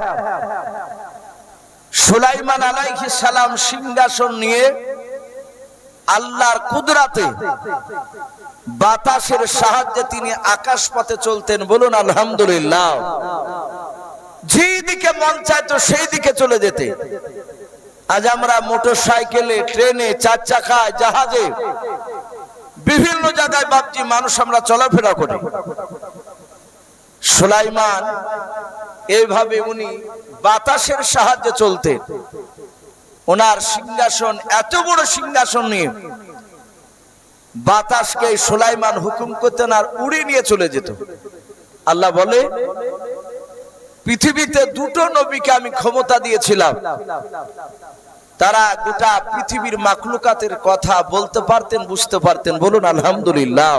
S1: সুলাইমান আলাইহিস সালাম সিংহাসন নিয়ে আল্লাহর কুদরতে বাতাসের সাহায্যে তিনি আকাশ পথে চলতেন। বলুন আলহামদুলিল্লাহ। যেদিকে মন চাইতো সেই দিকে চলে যেতে। আজ আমরা মোটর সাইকেলে, ট্রেনে, চার চাকায়, জাহাজে, বিভিন্ন জায়গায় বাপজি মানুষ আমরা চলাফেরা করি। সুলাইমান এইভাবে উনি বাতাসের সাহায্যে চলতেন। ওনার সিংহাসন, এত বড় সিংহাসন নিয়ে বাতাসকে সুলাইমান হুকুম করতেন আর উড়িয়ে নিয়ে চলে যেত। আল্লাহ বলে, পৃথিবীতে দুটো নবীকে আমি ক্ষমতা দিয়েছিলাম, তারা গোটা পৃথিবীর মাখলুকাতের কথা বলতে পারতেন, বুঝতে পারতেন। বলুন আলহামদুলিল্লাহ।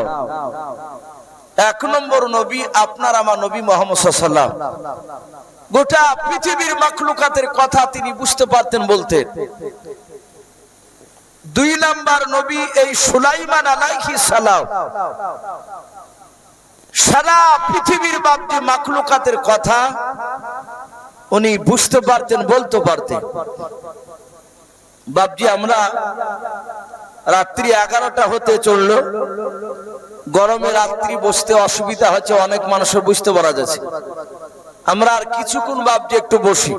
S1: এক নম্বর নবী আপনার আমার নবী মুহাম্মদ সাল্লাল্লাহু আলাইহি ওয়াসাল্লাম, গোটা পৃথিবীর মাখলুকাতের কথা তিনি বুঝতে পারতেন, বলতেন। দুই নাম্বার নবী এই সুলাইমান আলাইহিস সালাম, সারা পৃথিবীর বাপজি মাখলুকাতের কথা উনি বুঝতে পারতেন, বলতে পারতেন। বাপজি আমরা রাত্রি 11টা হতে চললো, গরমে রাত্রি বসতে অসুবিধা হচ্ছে, অনেক মানুষের বুঝতে পারা যাচ্ছে। আমরা আর কিছুক্ষণ বাপজি একটু বসি,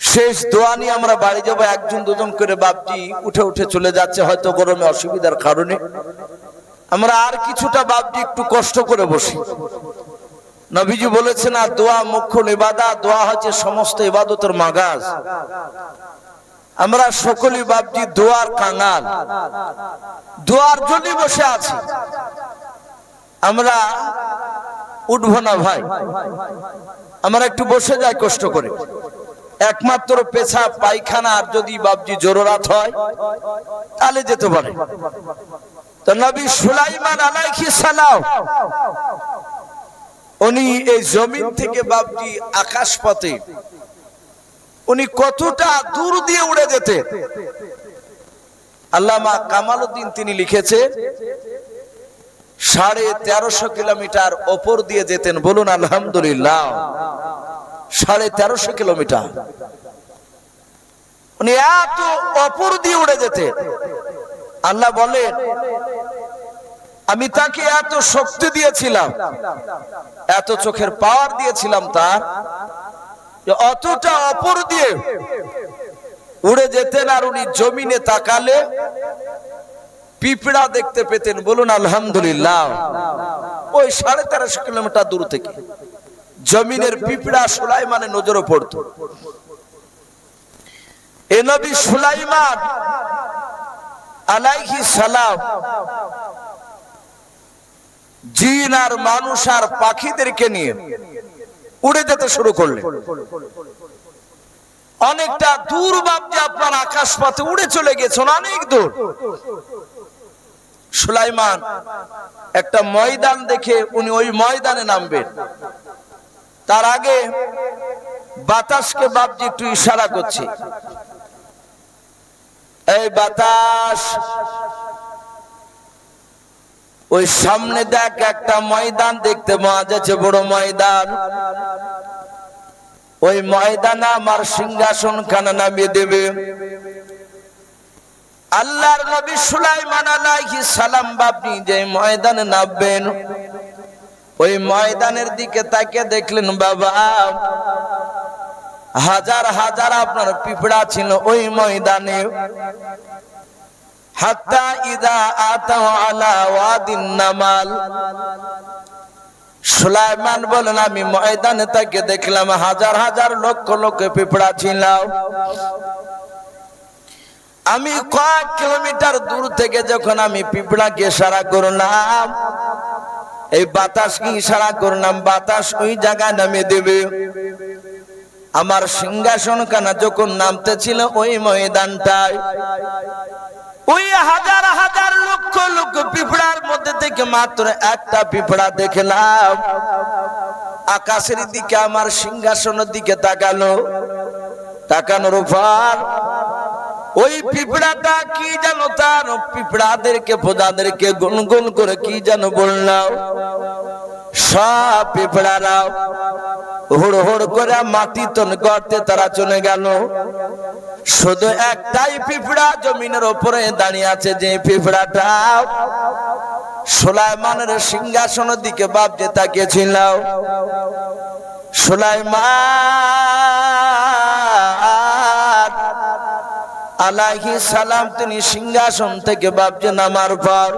S1: শেষ দোয়া নিয়ে আমরা বাড়ি যাবো। একজন দুজন করে বাপজি উঠে উঠে চলে যাচ্ছে, হয়তো গরমে অসুবিধার কারণে। আমরা আর কিছুটা বাপজি একটু কষ্ট করে বসি। নবীজি বলেছেন, আর দোয়া মুখ্য ইবাদত, দোয়া হচ্ছে সমস্ত ইবাদতের মাগাজ। আমরা সকলেই বাপজি দোয়ার কাঙাল, দোয়ার জন্য বসে আছি। আমরা উঠবো না ভাই, আমরা একটু বসে যাই কষ্ট করে। একমাত্র পেশাব পায়খানা আর যদি বাপজি জরুরত হয় তাহলে যেতে পারে। তো নবী সুলাইমান আলাইহিস সালাম উনি এই জমিন থেকে বাপজি আকাশ পথে উনি কতটা দূর দিয়ে উড়ে যেতে, আল্লামা কামালউদ্দিন তিনি লিখেছে 1350 কিলোমিটার ওপর দিয়ে যেতেন। বলুন আলহামদুলিল্লাহ। 1350 কিলোমিটার উনি এত ওপর দিয়ে উড়ে যেতেন। আল্লাহ বলেন, আমি তাকে এত শক্তি দিয়েছিলাম, এত চোখের পাওয়ার দিয়েছিলাম তার, অতটা ওপর দিয়ে উড়ে যেতেন। আর উনি জমিনে তাকালে পিঁপড়া দেখতে পেতেন। বলুন আলহামদুলিল্লাহ। ওই 1350 কিলোমিটার দূর থেকে জমিনের পিঁপড়া সুলাইমানের নজরে পড়তো। এ নবী সুলাইমান আলাইহিস সালাম জিন আর মানুষ আর পাখিদেরকে নিয়ে উড়ে যেতে শুরু করলেন। অনেকটা দূর বাপজি আপনার আকাশ পথে উড়ে চলে গেছেন, অনেক দূর। সুলাইমান একটা ময়দান দেখে উনি ওই ময়দানে নামবেন। তার আগে বাতাসকে বাপজি একটু ইশারা করছে, এই বাতাস, ওই সামনে দেখ একটা ময়দান দেখতে পাওয়া যাচ্ছে, বড় ময়দান। ওই ময়দানে আমার সিংহাসন খানা নামিয়ে দেবে। আল্লাহর নবী সুলাইমান আলাইহিস সালাম আপনি যে ময়দানে নামবেন, ওই ময়দানের দিকে তাকিয়ে দেখলেন বাবা হাজার হাজার আপনার পিঁপড়া ছিল ওই ময়দানে। হাত্তা ইদা আতাও আলা ওয়াদিন নামাল, সুলাইমান বলেন আমি ময়দানে তাকিয়ে দেখলাম হাজার হাজার লক্ষ লক্ষ পিঁপড়া ছিল। আমি কয়েক কিলোমিটার দূর থেকে যখন আমি পিঁপড়াকে ইশারা করলাম, এই বাতাসকে ইশারা করলাম, বাতাস ওই জায়গায় নামিয়ে দেবে। আমার সিংহাসন খানা যখন নামতে ছিল ওই ময়দানটায়, ওই হাজার হাজার লক্ষ লক্ষ পিঁপড়ার মধ্যে থেকে মাত্র একটা পিঁপড়া দেখলাম আকাশের দিকে আমার সিংহাসনের দিকে তাকালো। তাকানোর পর ওই পিঁপড়াটা কি জানো, তার পিঁপড়াদেরকে প্রজাদেরকে গুনগুন করে কি জানো বললাম, সব পিঁপড়ারা হুড় হুড় করে মাটি তন গর্তে তারা চলে গেল। শুধু একটাই পিঁপড়া জমিনের উপরে দাঁড়িয়ে আছে, যে পিঁপড়াটা সুলাইমানের সিংহাসনের দিকে ভাবতে তাকিয়েছিল। সুলাইমান আলাইহিস সালাম তিনি সিংহাসন থেকে ভাবতে নামার পর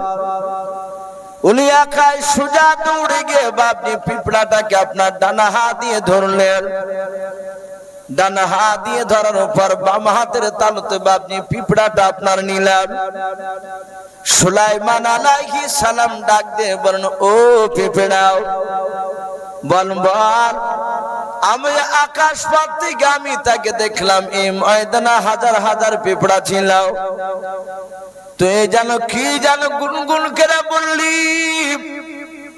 S1: উনি একাই সোজা দৌড়ে গিয়ে আপনি পিঁপড়াটাকে আপনার ডানা হাত দিয়ে ধরলেন। ডানা হাত দিয়ে ধরার পর বাম হাতের তালুতে আপনি পিঁপড়াটা আপনার নিলেন। সুলাইমান আলাইহিস সালাম ডাক দিয়ে বলেন, ও পিঁপড়াও বল বল। আমি আকাশ পথ থেকে আমি তাকে দেখলাম এই ময়দানে হাজার হাজার পিঁপড়া ছিল। তুই জানো কি জানো গুনগুন করে বললি,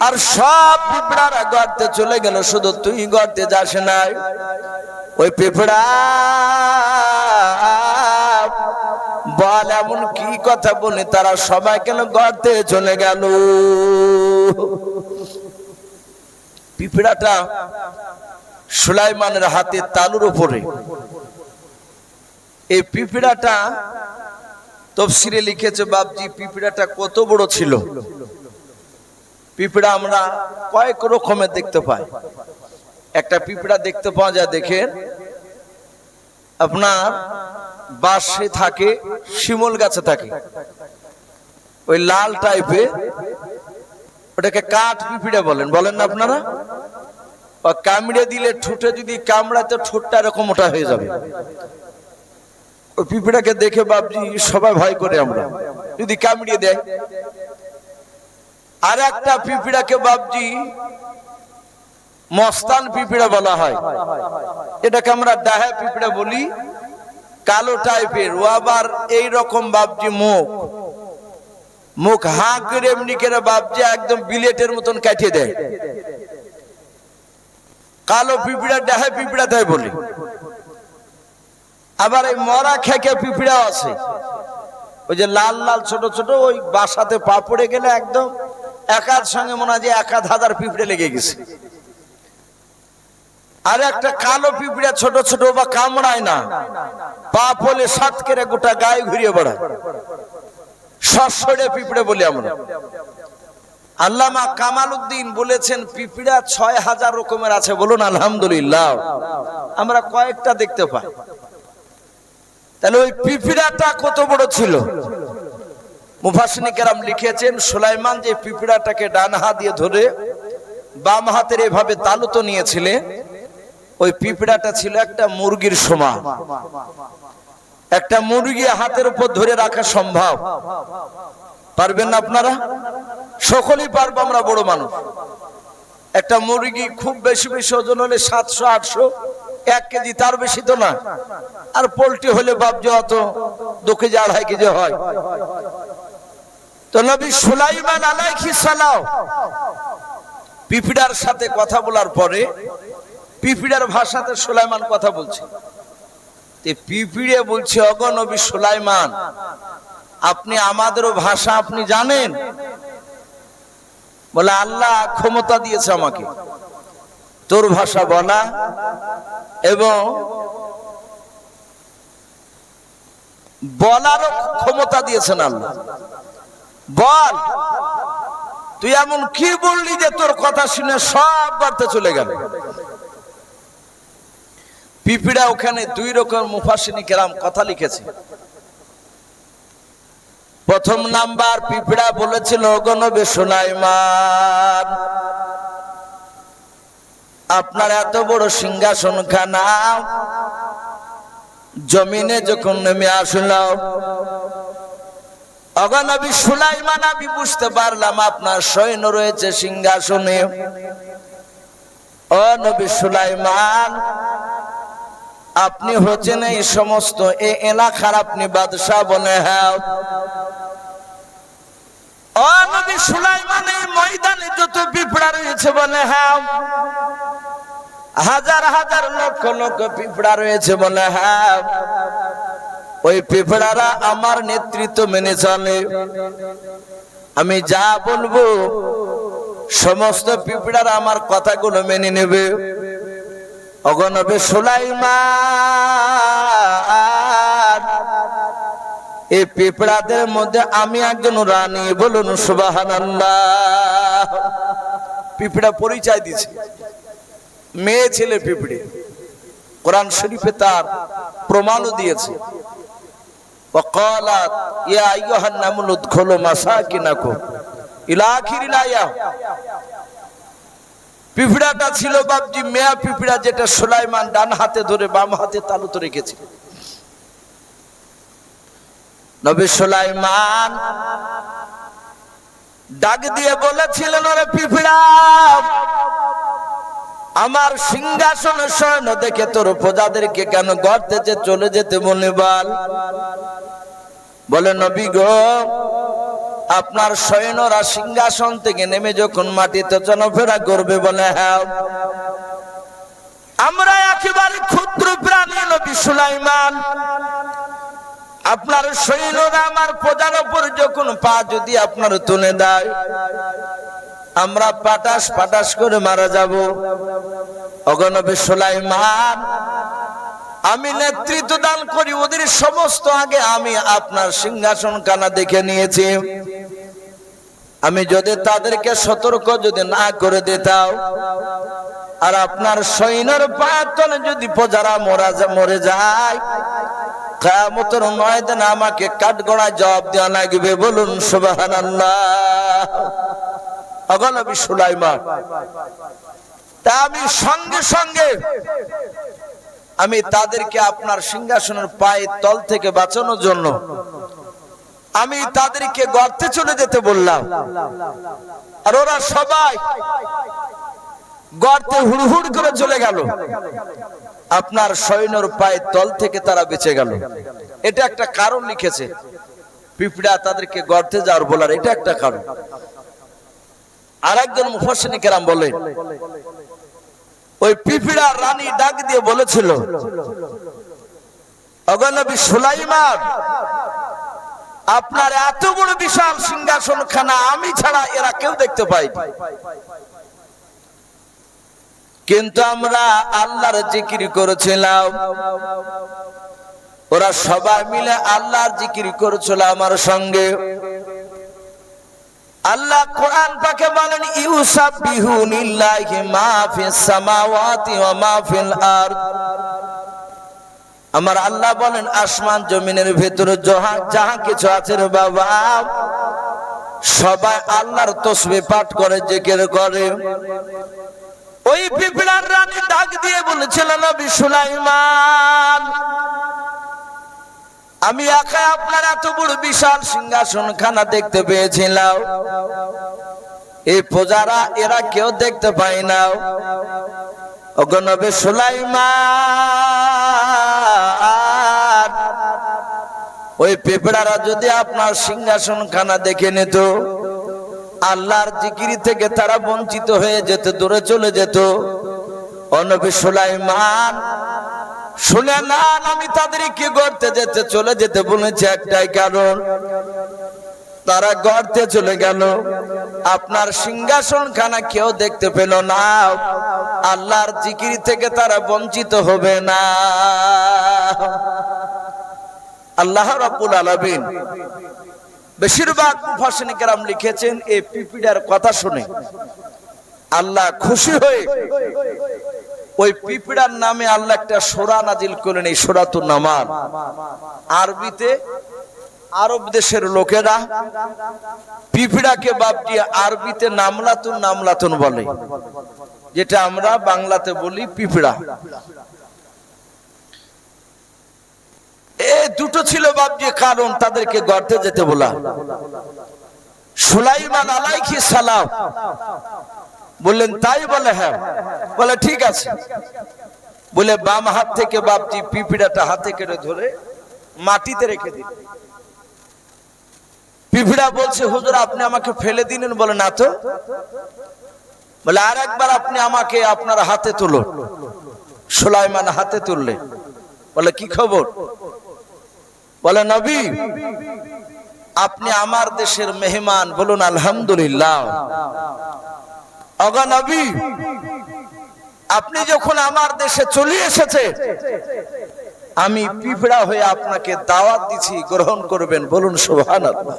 S1: আর সব পিঁপড়ারা গর্তে চলে গেল, শুধু তুই গর্তে যাস নাই। ওই পিঁপড়া বল এমন কি কথা বলি তারা সবাই কেন গর্তে চলে গেল? পিঁপড়াটা সুলাইমানের হাতে তালুর উপরে। এই পিঁপড়াটা তফসিরে লিখেছে বাপজি পিঁপড়াটা কত বড় ছিল। পিঁপড়া আমরা কয়েক রকমের দেখতে পাই। একটা পিঁপড়া দেখতে পাওয়া যায়, দেখেন আপনার বাঁশে থাকে, শিমুল গাছে থাকে, ওই লাল টাইপের, ওটাকে কাঠ পিঁপড়া বলেন, বলেন না আপনারা? কামড়ে দিলে ঠোঁটে যদি কামড়াতে ঠোঁটটা এরকম মোটা হয়ে যাবে। ওই পিঁপড়াকে দেখে বাপজি সবাই ভয় করে আমরা, যদি কামড়িয়ে দেয়। আর একটা পিঁপড়াকে বাপজি মস্তান পিঁপড়া বলা হয়, এটাকে আমরা ডাহা পিঁপড়া বলি, কালো টাইপের। ও আবার এইরকম বাপজি মুখ হাঁ করে এমনি করে বাপজি একদম বিলেটের মতন কাটিয়ে দেয়। কালো পিঁপড়া ডাহা পিঁপড়া তাই বলি। আবার এই মরা খেকে পিঁপড়াও আছে, ওই যে লাল লাল ছোট ছোট, ওই বাসাতে পা পড়ে গেলে একদম একার সঙ্গে মনে হয় যে 1000 পিঁপড়ে লেগে গেছে। আর একটা কালো পিঁপড়া ছোট ছোট, বা কামড়ায় না, পা পড়লে সাত করে গোটা গায়ে ঘুরিয়ে বেড়ায়, সরসরে পিঁপড়ে বলি আমরা। আল্লামা কামাল উদ্দিন বলেছেন পিঁপড়া 6000 রকমের আছে, বলুন আলহামদুলিল্লাহ। আমরা কয়েকটা দেখতে পাই। তাহলে ওই পিঁপড়াটা কত বড় ছিল? মুফাসসিরিন কেরাম লিখেছেন সুলাইমান যে পিঁপড়াটাকে ডান হাত দিয়ে ধরে বাম হাতের এভাবে তালুতো নিয়েছিলেন, ওই পিঁপড়াটা ছিল একটা মুরগির সমান। একটা মুরগি হাতের উপর ধরে রাখা সম্ভব? পারবেন না আপনারা? সকলেই পারবো, আমরা বড় মানুষ। একটা মুরগি খুব বেশি বেশি ওজন হলে 700-800, 1 কেজি, তার বেশি তো না। আর পোল্ট্রি হলে বাপজি অত 2 কেজি 2.5 কেজি হয়। তো নবী সুলাইমান আলাইহিস সালাম পিঁপড়ার সাথে কথা বলার পরে পিঁপড়ার ভাষাতে সুলাইমান কথা বলছে। পিঁপড়ে বলছে, ওগো নবী সুলাইমান, আপনি আমাদেরও ভাষা আপনি জানেন? বলে আল্লাহ ক্ষমতা দিয়েছে আমাকে তোর ভাষা বলা, এবং বলারও ক্ষমতা দিয়েছেন আল্লাহ। বল, তুই এমন কি বললি যে তোর কথা শুনে সব গর্তে চলে গেল। পিঁপড়া ওখানে দুই রকম মুফাসসিরিন কেরাম কথা লিখেছে। প্রথম নাম্বার, পিঁপড়া বলেছিল, ওগো নবী সুলাইমান, আপনার এত বড় সিংহাসন খানা জমিনে যখন নেমে আসলো, ওগো নবী সুলাইমান, আমি বুঝতে পারলাম আপনার সৈন্য রয়েছে সিংহাসনে। ও নবী সুলাইমান, আপনি হচ্ছেন এই সমস্ত এই এলাকার আপনি বাদশাহ বলে। হ্যাঁ। ও নবী সুলাইমান, এই ময়দানে যত পিঁপড়া রয়েছে বলে। হ্যাঁ। হাজার হাজার লক্ষ লক্ষ পিঁপড়া রয়েছে বলে। হ্যাঁ। ওই পিঁপড়ারা আমার নেতৃত্ব মেনে চলে, আমি যা বলবো সমস্ত পিঁপড়ারা আমার কথাগুলো মেনে নেবে। ওগো নবী সুলাইমান, এই পিঁপড়াদের মধ্যে আমি একজন রানী, বলুন সুবহানাল্লাহ। পিঁপড়া পরিচয় দিছে, মেয়ে ছেলে পিঁপড়ে, কোরআন শরীফে তার প্রমাণও দিয়েছে। ওয়াকালাত ইয়া আইয়ুহান নামলু উদখুলু মাসাকিনাকুম ইলা আখিরিল আয়া। পিঁপড়াটা ছিল বাপজি মেয়া পিঁপড়া, যেটা সুলাইমান ডান হাতে ধরে বাম হাতে তালুতে রেখেছে। নবী সুলাইমান ডাক দিয়ে বলেছিলেন, ওরে পিঁপড়া, আমার সিংহাসনে শয়ন দেখে তোর প্রজাদেরকে কেন গর্তে যে চলে যেতে বলে বল। বলে, নবী গো, আপনার সৈন্যরা সিংহাসন থেকে নেমে যখন মাটিতে চলাফেরা করবে বলে। হ্যাঁ। আমরা একেবারে ক্ষুদ্র প্রাণী নবী সুলাইমান, আপনার সৈন্যরা আমার প্রজার উপর যখন পা যদি আপনার তুলে দেয়, আমরা পাটাস পাটাস করে মারা যাব। ওগো নবী সুলাইমান, আমি নেতৃত্ব দান করি, ওদের সমস্ত আগে আমি আপনার সিংহাসন খানা দেখে নিয়েছি। আমি যদি তাদেরকে সতর্ক যদি না করে দিতাম, আর আপনার সৈন্যের পায়ের তলে যদি প্রজারা মরে যায়, কিয়ামতের ময়দানে আমাকে কাঠগড়ায় জবাব দেওয়া লাগবে, বলুন সুবহানাল্লাহ। ওগো নবী সুলাইমান, তা আমি সঙ্গে সঙ্গে আমি তাদেরকে আপনার সিংহাসনের পায়ের তল থেকে বাঁচানোর জন্য আমি তাদেরকে গর্তে চলে যেতে বললাম। আর ওরা সবাই গর্তে হুড়হুড় করে চলে গেল, আপনার সৈন্যর পায়ের তল থেকে তারা বেঁচে গেল। এটা একটা কারণ লিখেছে, পিঁপড়া তাদেরকে গর্তে যাওয়ার বলার এটা একটা কারণ। আরেকজন মুফাসসিরিন কেরাম বলেন, ওই পিঁপড়া রানী ডাক দিয়ে বলেছিল, ওগো নবী সুলাইমান, আপনার এত বড় বিশাল সিংহাসন খানা আমি ছাড়া এরা কেউ দেখতে পায়নি, কিন্তু আমরা আল্লাহর জিকির করেছিলাম, ওরা সবাই মিলে আল্লাহর জিকির করেছিল আমার সঙ্গে। আল্লাহ কোরআন পাকে বলেন, ইউসাব্বিহুনিল্লাহি মা ফিস সামাওয়াতি ওয়া মা ফিল আরদ। আমার আল্লাহ বলেন, আসমান জমিনের ভেতরে যাহা কিছু আছে রে বাবা, সবাই আল্লাহর তাসবিহ পাঠ করে, জিকির করে। ওই পিঁপড়ার রানী ডাক দিয়ে বলেছিল, নবী সুলাইমান, আমি একা আপনার এত বড় বিশাল সিংহাসন খানা দেখতে পেয়েছিলাম, এই প্রজারা এরা কেউ দেখতে পায় না। ওগো নবী সুলাইমান, ওই পিঁপড়ারা যদি আপনার সিংহাসন খানা দেখে নিত, আল্লাহর জিকির থেকে তারা বঞ্চিত হয়ে যেত, দূরে চলে যেত। ও নবী সুলাইমান, শুনে নেন, আমি তাদেরকে গর্তে যেতে চলে যেতে বলেছি একটাই কারণ, তারা গর্তে চলে গেল। আপনার সিংহাসন খানা কেউ দেখতে পেল না। আল্লাহর জিকির থেকে তারা বঞ্চিত হবে না। আল্লাহ রাব্বুল আলামিন বেশিরভাগ মুফাসসিরিন কেরাম লিখেছেন এই পিপিড়ার কথা শুনে আল্লাহ খুশি হয়ে ওই পিপিড়ার নামে আল্লাহ একটা সূরা নাজিল করলেন, এই সূরাতুন নামাল। আরবিতে আরব দেশের লোকেরা পিপিড়াকে বাপটি আরবিতে নামলাতুন নামলাতুন বলে, যেটা আমরা বাংলাতে বলি পিপিড়া। এই দুটো ছিল বাপজি কারণ তাদেরকে গর্তে যেতে বলা। সুলাইমান আলাইহিস সালাম বললেন তাই? বলে হ্যাঁ। বলে ঠিক আছে। বলে বাম হাত থেকে বাপজি পিপিড়াটা হাতে কেটে ধরে মাটিতে রেখে দিন। পিপিড়া বলছে হুজুর আপনি আমাকে ফেলে দিলেন। বলে না তো। বলে আর একবার আপনি আমাকে আপনার হাতে তুলুন। সুলাইমান হাতে তুললে। বলে কি খবর? বলে নবী আপনি আমার দেশের মেহমান, বলুন আলহামদুলিল্লাহ। ওগো নবী আপনি যখন আমার দেশে চলে এসেছে আমি পিপিড়া হয়ে আপনাকে দাওয়াত দিছি, গ্রহণ করবেন, বলুন সুবহানাল্লাহ।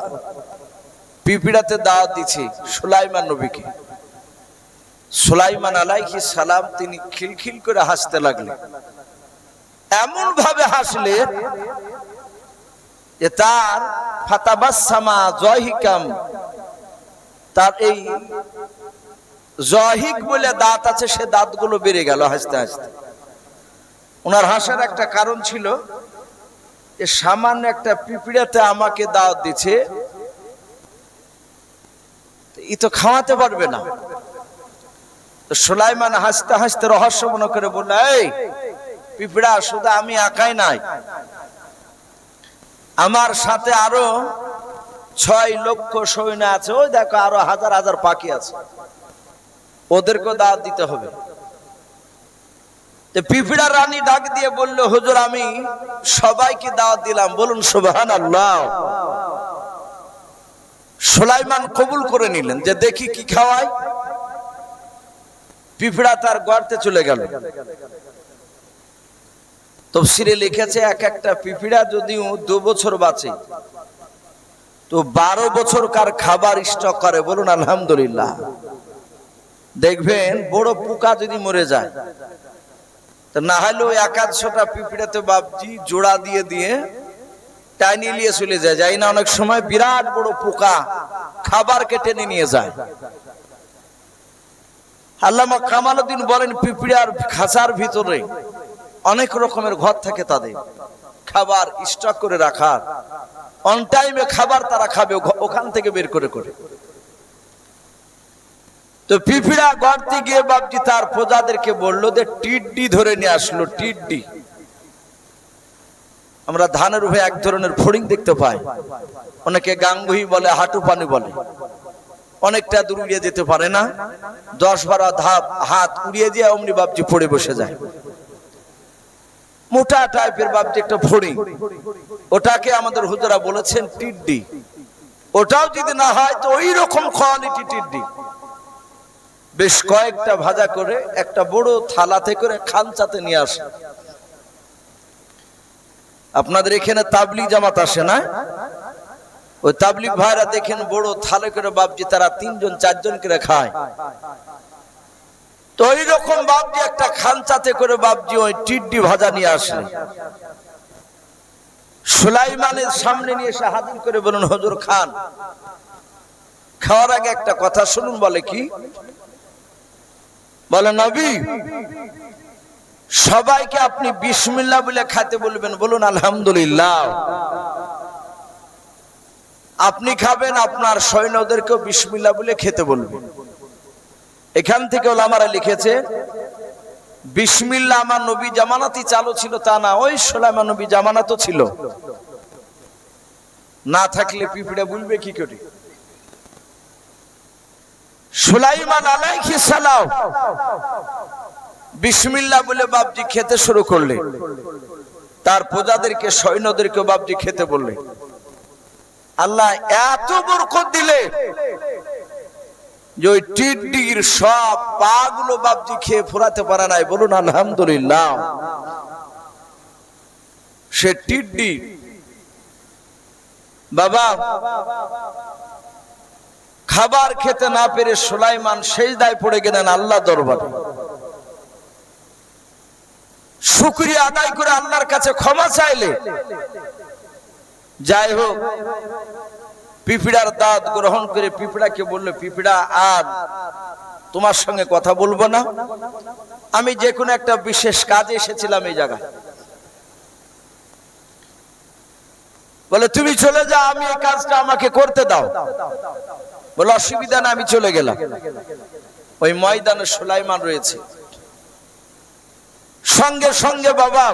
S1: পিপিড়াতে দাওয়াত দিছি সুলাইমান নবীকে। সুলাইমান আলাইহিস সালাম তিনি খিলখিল করে হাসতে লাগলেন। এমন ভাবে হাসলেন যে তার ফাতাবাসসামা জহিকাম, তার এই জহিক বলে দাঁত আছে সে দাঁতগুলো বেড়ে গেল হাসতে হাসতে। ওনার হাসার একটা কারণ ছিল যে সামান্য একটা পিপিড়াতে আমাকে দাওয়াত দিচ্ছে, ই তো খাওয়াতে পারবে না। তো সুলাইমান হাসতে হাসতে রহস্য মনে করে বলল, এই পিপিড়া শুধু আমি একাই নাই, আমার সাথে আরো 6 লক্ষ সৈন্য আছে, ওই দেখো আরো হাজার হাজার পাখি আছে, ওদেরকে দাওয়াত দিতে হবে। পিপিড়া রানী ডাক দিয়ে বলল হুজুর আমি সবাইকে দাওয়াত দিলাম, বলুন সুবহানাল্লাহ। সুলাইমান কবুল করে নিলেন যে দেখি কি খাওয়ায়। পিপিড়া তার গর্তে চলে গেল। তাফসীরে লিখেছে এক একটা পিপিড়া যদিও 2 বছর বাঁচে তো 12 বছরকার খাবার স্টক করে, বলুন আলহামদুলিল্লাহ। দেখবেন বড় পোকা যদি মরে যায় তো না হলেও 1-100টা পিপিড়াতে বাপজি জোড়া দিয়ে দিয়ে টাইনি নিয়ে চলে যায়, যাই না অনেক সময় বিরাট বড় পোকা খাবারকে টেনে নিয়ে যায়। আল্লামা কামালউদ্দিন বলেন পিপিড়ার খাঁচার ভিতরে অনেক রকমের ঘর থাকে, তাদের খাবার স্টক করে রাখা, অন টাইমে খাবার তারা খাবে ওখান থেকে বের করে করে। তো পিপিড়া গর্তে গিয়ে বাপজি তার প্রজাদেরকে বললো যে টিড্ডি ধরে নিয়ে আসলো। টিড্ডি আমরা ধানের উপরে এক ধরনের ফড়িং দেখতে পাই, অনেকে গাঙ্গুহি বলে, হাঁটু পানি বলে। অনেকটা দূর উড়িয়ে যেতে পারে না, 10-12 ধাপ হাত উড়িয়ে দিয়ে অমনি বাপজি পড়ে বসে যায়। মোটা টাইপের বাপজি একটা ফড়িং, ওটাকে আমাদের হুজুরা বলেছেন টিড্ডি। ওটাও যদি না হয় তো ওই রকম কোয়ালিটি টিড্ডি। বেশ কয়েকটা ভাজা করে একটা বড় থালাতে করে খানচাতে নিয়ে আসে। আপনাদের এখানে তাবলিগ জামাত আসে না? ওই তাবলিগ ভাইরা দেখেন বড় থালে করে বাপজি তারা 3-4 করে খায়। তো ওই রকম বাপজি একটা খানচাতে করে বাপজি ওই টিড্ডি ভাজা নিয়ে আসে। সুলাইমানের সামনে নিয়ে এসে হাজির করে বলুন হুজুর খান। খাওয়ার আগে একটা কথা শুনুন। বলে কি? বলে নবী সবাইকে আপনি বিসমিল্লাহ বলে খেতে বলবেন, বলুন আলহামদুলিল্লাহ। আপনি খাবেন, আপনার সৈন্যদেরকেও বিসমিল্লাহ বলে খেতে বলবেন। এখান থেকে ওলামারা লিখেছে বিসমিল্লাহ আমার নবী জামানাতই চালু ছিল তা না, ওই সুলাইমান নবী জামানাতও ছিল। না থাকলে পিপিড়া বলবে কি করে? সুলাইমান আলাইহিস সালাম বিসমিল্লাহ বলে বাপজি খেতে শুরু করলে, তার প্রজাদেরকে সৈন্যদেরকে বাপজি খেতে বললে। আল্লাহ এত বরকত দিলে যে ওই টিড্ডির সব পাগুলো বাপজি খেয়ে ফুরাতে পারে নাই। বলুন আলহামদুলিল্লাহ। সে টিড্ডি বাবা খাবার খেতে না পেরে সুলাইমান সেজদায় পড়ে গেলেন আল্লাহ দরবারে, শুকরিয়া আদায় করে আল্লাহর কাছে ক্ষমা চাইলে। যাই হোক, পিঁপড়ার দাঁত গ্রহণ করে পিঁপড়াকে বললো, পিঁপড়া আর তোমার সঙ্গে কথা বলবো না, আমি যে কোনো একটা বিশেষ কাজে এসেছিলাম এই জায়গায়। বলে তুমি চলে যাও, আমি এই কাজটা আমাকে করতে দাও। বলে অসুবিধা না, আমি চলে গেলাম। ওই ময়দানে সুলাইমান রয়েছে, সঙ্গে সঙ্গে বাবা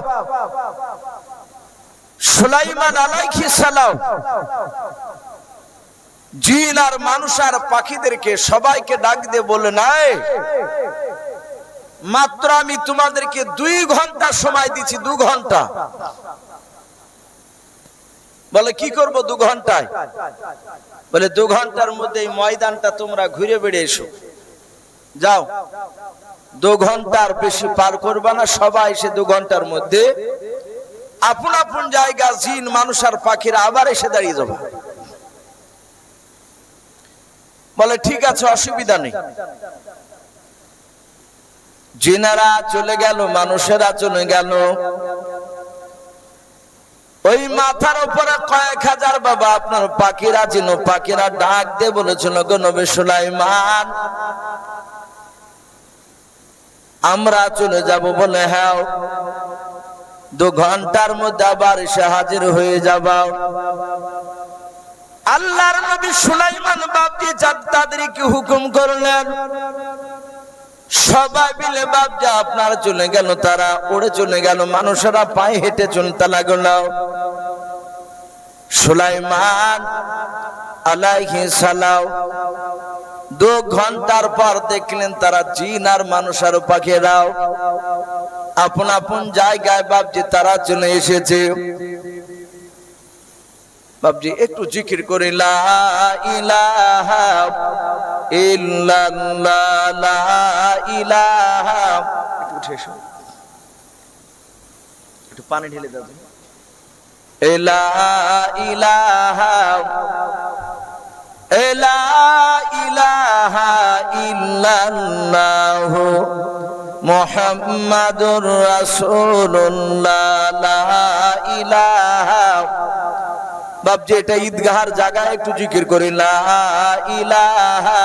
S1: সুলাইমান আলাইহিস সালাম জিন আর মানুষ আর পাখিদেরকে সবাইকে ডাক দিয়ে বলে, নাই মাত্র আমি তোমাদেরকে 2 ঘন্টা সময় দিচ্ছি, 2 ঘন্টা। বলে কি করব 2 ঘন্টায়? বলে 2 ঘন্টার মধ্যে এই ময়দানটা তোমরা ঘুরে বেড়ে এসো, যাও। 2 ঘন্টার বেশি পার করবা না, সবাই এসে 2 ঘন্টার মধ্যে আপন আপন জায়গা জিন মানুষ আর পাখিরা আবার এসে দাঁড়িয়ে যাবে। বলে ঠিক আছে, অসুবিধা নেই। জিনেরা চলে গেল, মানুষেরা চলে গেল। ওই মাথার উপরে কয়েক হাজার বাবা আপনার পাখিরা ছিল, পাখিরা ডাক দিয়ে বলেছিল, গো নবী সুলাইমান আমরা চলে যাব। বলে হ্যাঁ, 2 ঘন্টার মধ্যে আবার এসে হাজির হয়ে যাবা। আল্লাহর নবী সুলাইমান বাপজি তাদেরকে হুকুম করলেন, সবাই মিলে বাপজি আপনার চলে গেল, তারা উড়ে চলে গেল, মানুষেরা পায়ে হেঁটে চলতে লাগলো। সুলাইমান আলাইহিস সালাম 2 ঘন্টার পর দেখলেন তারা জিন আর মানুষ আর পাখিরাও আপন আপন জায়গায় বাপজি তারা চলে এসেছে। বাপজি একটু জিকির করে লা ইলাহা ইল্লাল্লাহ, লা ইলাহা। একটু উঠে এসো, একটু পানি ঢেলে দাও। লা ইলাহা লা ইলাহা ইল্লাল্লাহ মুহাম্মাদুর রাসূলুল্লাহ, লা ইলাহা। বাপজি এটা ঈদগাহর জায়গায় একটু জিকির করি, লা ইলাহা।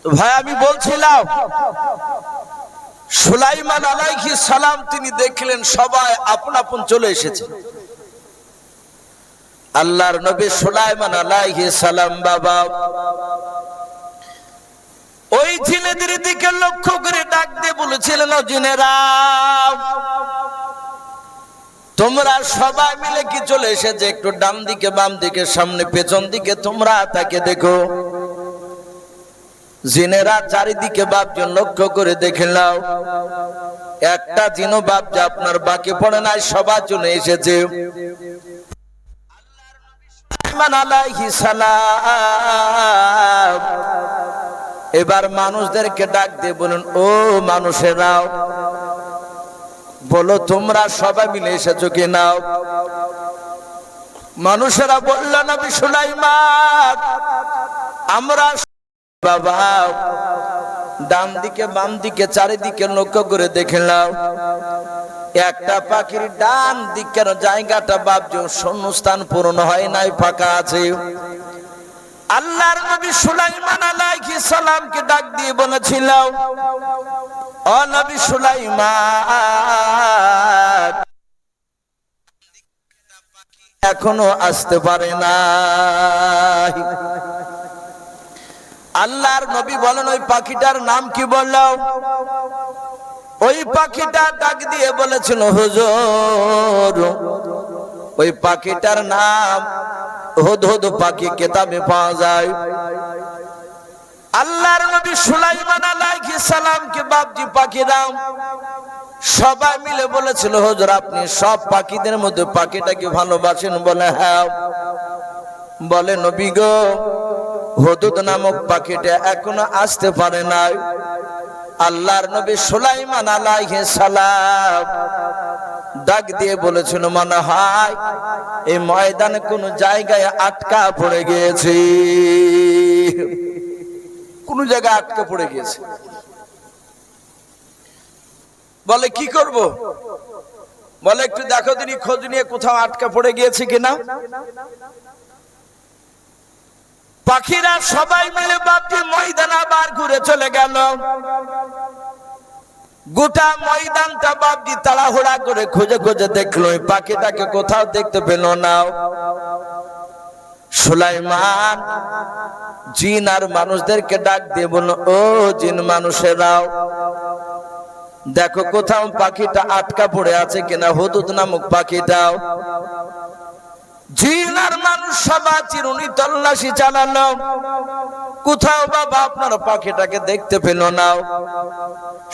S1: তো ভাই আমি বলছিলাম, সুলাইমান আলাইহিস সালাম তিনি দেখলেন সবাই আপন আপন চলে এসেছে। আল্লাহর নবী সুলাইমান আলাইহিস সালাম বাবা ওই জিনেদের দিকে লক্ষ্য করে ডাক দিয়ে বলেছিলেন, ও জিনেরা তোমরা সবাই মিলে কি চলে এসেছে? একটু ডান দিকে বাম দিকে সামনে পেছন দিকে তোমরা তাকে দেখো। জিনেরা চারিদিকে বাপজন লক্ষ্য করে দেখে নাও, একটা জিনও বাপজা আপনার বাকি পড়ে নাই, সবাই চলে এসেছে। সুলাইমান আলাইহিস সালাম এবার মানুষদেরকে ডাক দিয়ে বলুন, ও মানুষেরাও বলো তোমরা সবাই মিলে এসেছো কি নাও? মানুষেরা বলল, নবী সুলাইমান আমরা বাবা ডান দিকে বাম দিকে চারিদিকে লক্ষ্য করে দেখলাম, একটা পাখির ডান দিকের জায়গাটা বাপজন শূন্যস্থান পূরণ হয় নাই, ফাঁকা আছে। আল্লাহর নবী সুলাইমান আলাইহিস সালামকে ডাক দিয়ে বলেছিল, ও নবী সুলাইমান এখনো আসতে পারে না। আল্লাহর নবী বলেন, ওই পাখিটার নাম কি বললাম? ওই পাখিটা ডাক দিয়ে বলেছিল, হুজুর ওই পাখিটার নাম হুদহুদ পাখি, কিতাবে পাওয়া যায়। আল্লাহর নবী সুলাইমান আলাইহিস সালামকে বাপজি পাখিরা সবাই মিলে বলেছিল, হুজুর আপনি সব পাখিদের মধ্যে পাখিটাকে ভালোবাসেন? বলে হ্যাঁ। বলে নবী গো, হুদহুদ নামক পাখিটা এখনো আসতে পারে নাই। আল্লাহর নবী সুলাইমান আলাইহিস সালাম ডাক দিয়ে বলেছিল, মনে হয় এই ময়দানে কোন জায়গায় আটকা পড়ে গিয়েছে, কোন জায়গায় আটকা পড়ে গিয়েছে। বলে কি করব? বলে একটু দেখো দিনই, খোঁজ নিয়ে কোথাও আটকা পড়ে গিয়েছে কিনা। পাখিরা সবাই মিলে বাপজি ময়দান আবার ঘুরে চলে গেল। গোটা ময়দানটা বাপজি তাড়াহুড়া করে খুঁজে খুঁজে দেখলো, ওই পাখিটাকে কোথাও দেখতে পেল না। সুলাইমান জিন আর মানুষদেরকে ডাক দিয়ে বলল, ও জিন মানুষেরাও, দেখো কোথাও পাখিটা আটকা পড়ে আছে কিনা, হুদহুদ নামক পাখিটাও। জিন আর মানুষ সবাই চিরুনি তল্লাশি চালালো, কোথাও বাবা আপনার পাখিটাকে দেখতে পেল না।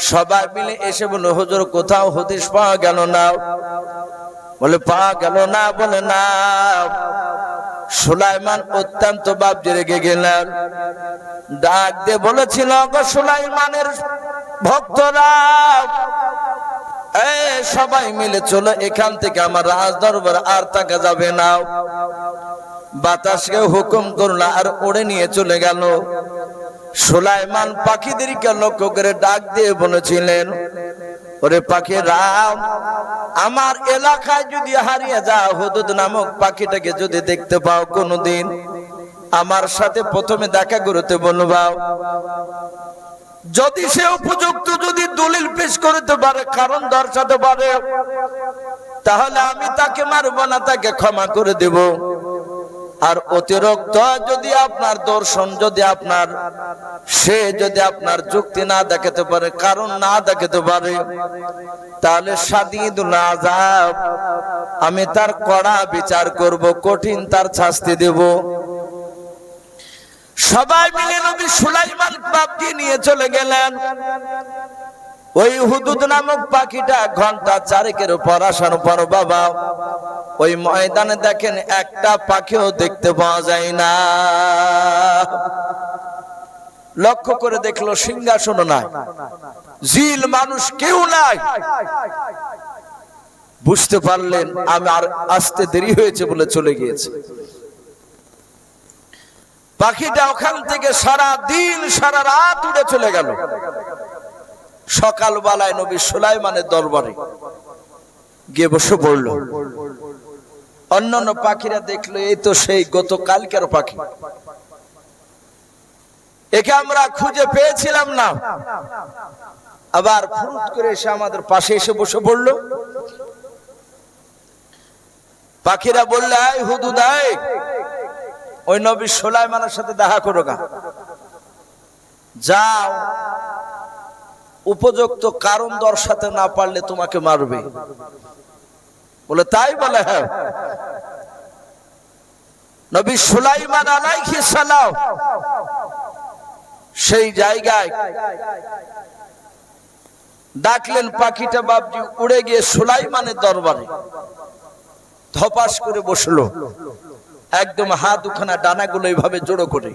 S1: সবাই মিলে এসে বলল, হুজুর কোথাও হদিশ পাওয়া গেল না। বলে পাওয়া গেল না? বলে না। সুলাইমান অত্যন্ত বাপজি রেগে গেলেন, ডাক দিয়ে বলেছিল, গো সুলাইমানের ভক্তরা, সবাই মিলে চলো এখান থেকে, আমার রাজ দরবার আর থাকা যাবে না। বাতাসকে হুকুম করলো আর উড়ে নিয়ে চলে গেল। সুলাইমান পাখিদেরকে লক্ষ্য করে ডাক দিয়ে বলেছিলেন, ওরে পাখিরা, আমার এলাকায় যদি হারিয়ে যাও, হুদহুদ নামক পাখিটাকে যদি দেখতে পাও কোনদিন, আমার সাথে প্রথমে দেখা করতে বলবা। যদি সে উপযুক্ত যদি দলিল পেশ করতে পারে, কারণ দর্শাতে পারে, তাহলে আমি তাকে মারব না, তাকে ক্ষমা করে দেব। আর অতিরিক্ত যদি আপনার দর্শন, যদি আপনার সে যদি আপনার যুক্তি না দেখাতে পারে, কারণ না দেখাতে পারে, তাহলে শাদীদুল আযাব, আমি তার কড়া বিচার করব, কঠিন তার শাস্তি দেব। সবাই মিলে নবী সুলাইমান বাপকে নিয়ে চলে গেলেন। ওই হুদহুদ নামক পাখিটা ঘন্টা চারেকের পর আসার পর বাবা ওই ময়দানে দেখেন একটা পাখিও দেখতে পাওয়া যায় না। লক্ষ্য করে দেখলো সিংহাসন নাই, জিল মানুষ কেউ নাই। বুঝতে পারলেন আমি আর আসতে দেরি হয়েছে বলে চলে গিয়েছে। পাখিটা ওখান থেকে সারা দিন সারা রাত উড়ে চলে গেল। সকালবেলায় নবী সুলাইমানের দরবারে গিয়ে বসে পড়ল। অন্যান্য পাখিরা দেখলো এই তো সেই গতকালকের পাখি, একে আমরা খুঁজে পেয়েছিলাম না। আবার ফুরুত করে এসে আমাদের পাশে এসে বসে পড়লো। পাখিরা বললে, আয় হুদহুদ আয়, ওই নবী সুলাইমানের সাথে দেখা করো গা, যাও, উপযুক্ত কারণ দর্শাতে না পারলে তোমাকে মারবে। বলে তাই? বলে হ্যাঁ। নবী সুলাইমান আলাইহিস সালাম সেই জায়গায় ডাকলেন। পাখিটা বাপজি উড়ে গিয়ে সুলাইমানের দরবারে ধপাস করে বসলো, একদম হাত দুখানা ডানাগুলো এইভাবে জোড়ো করে।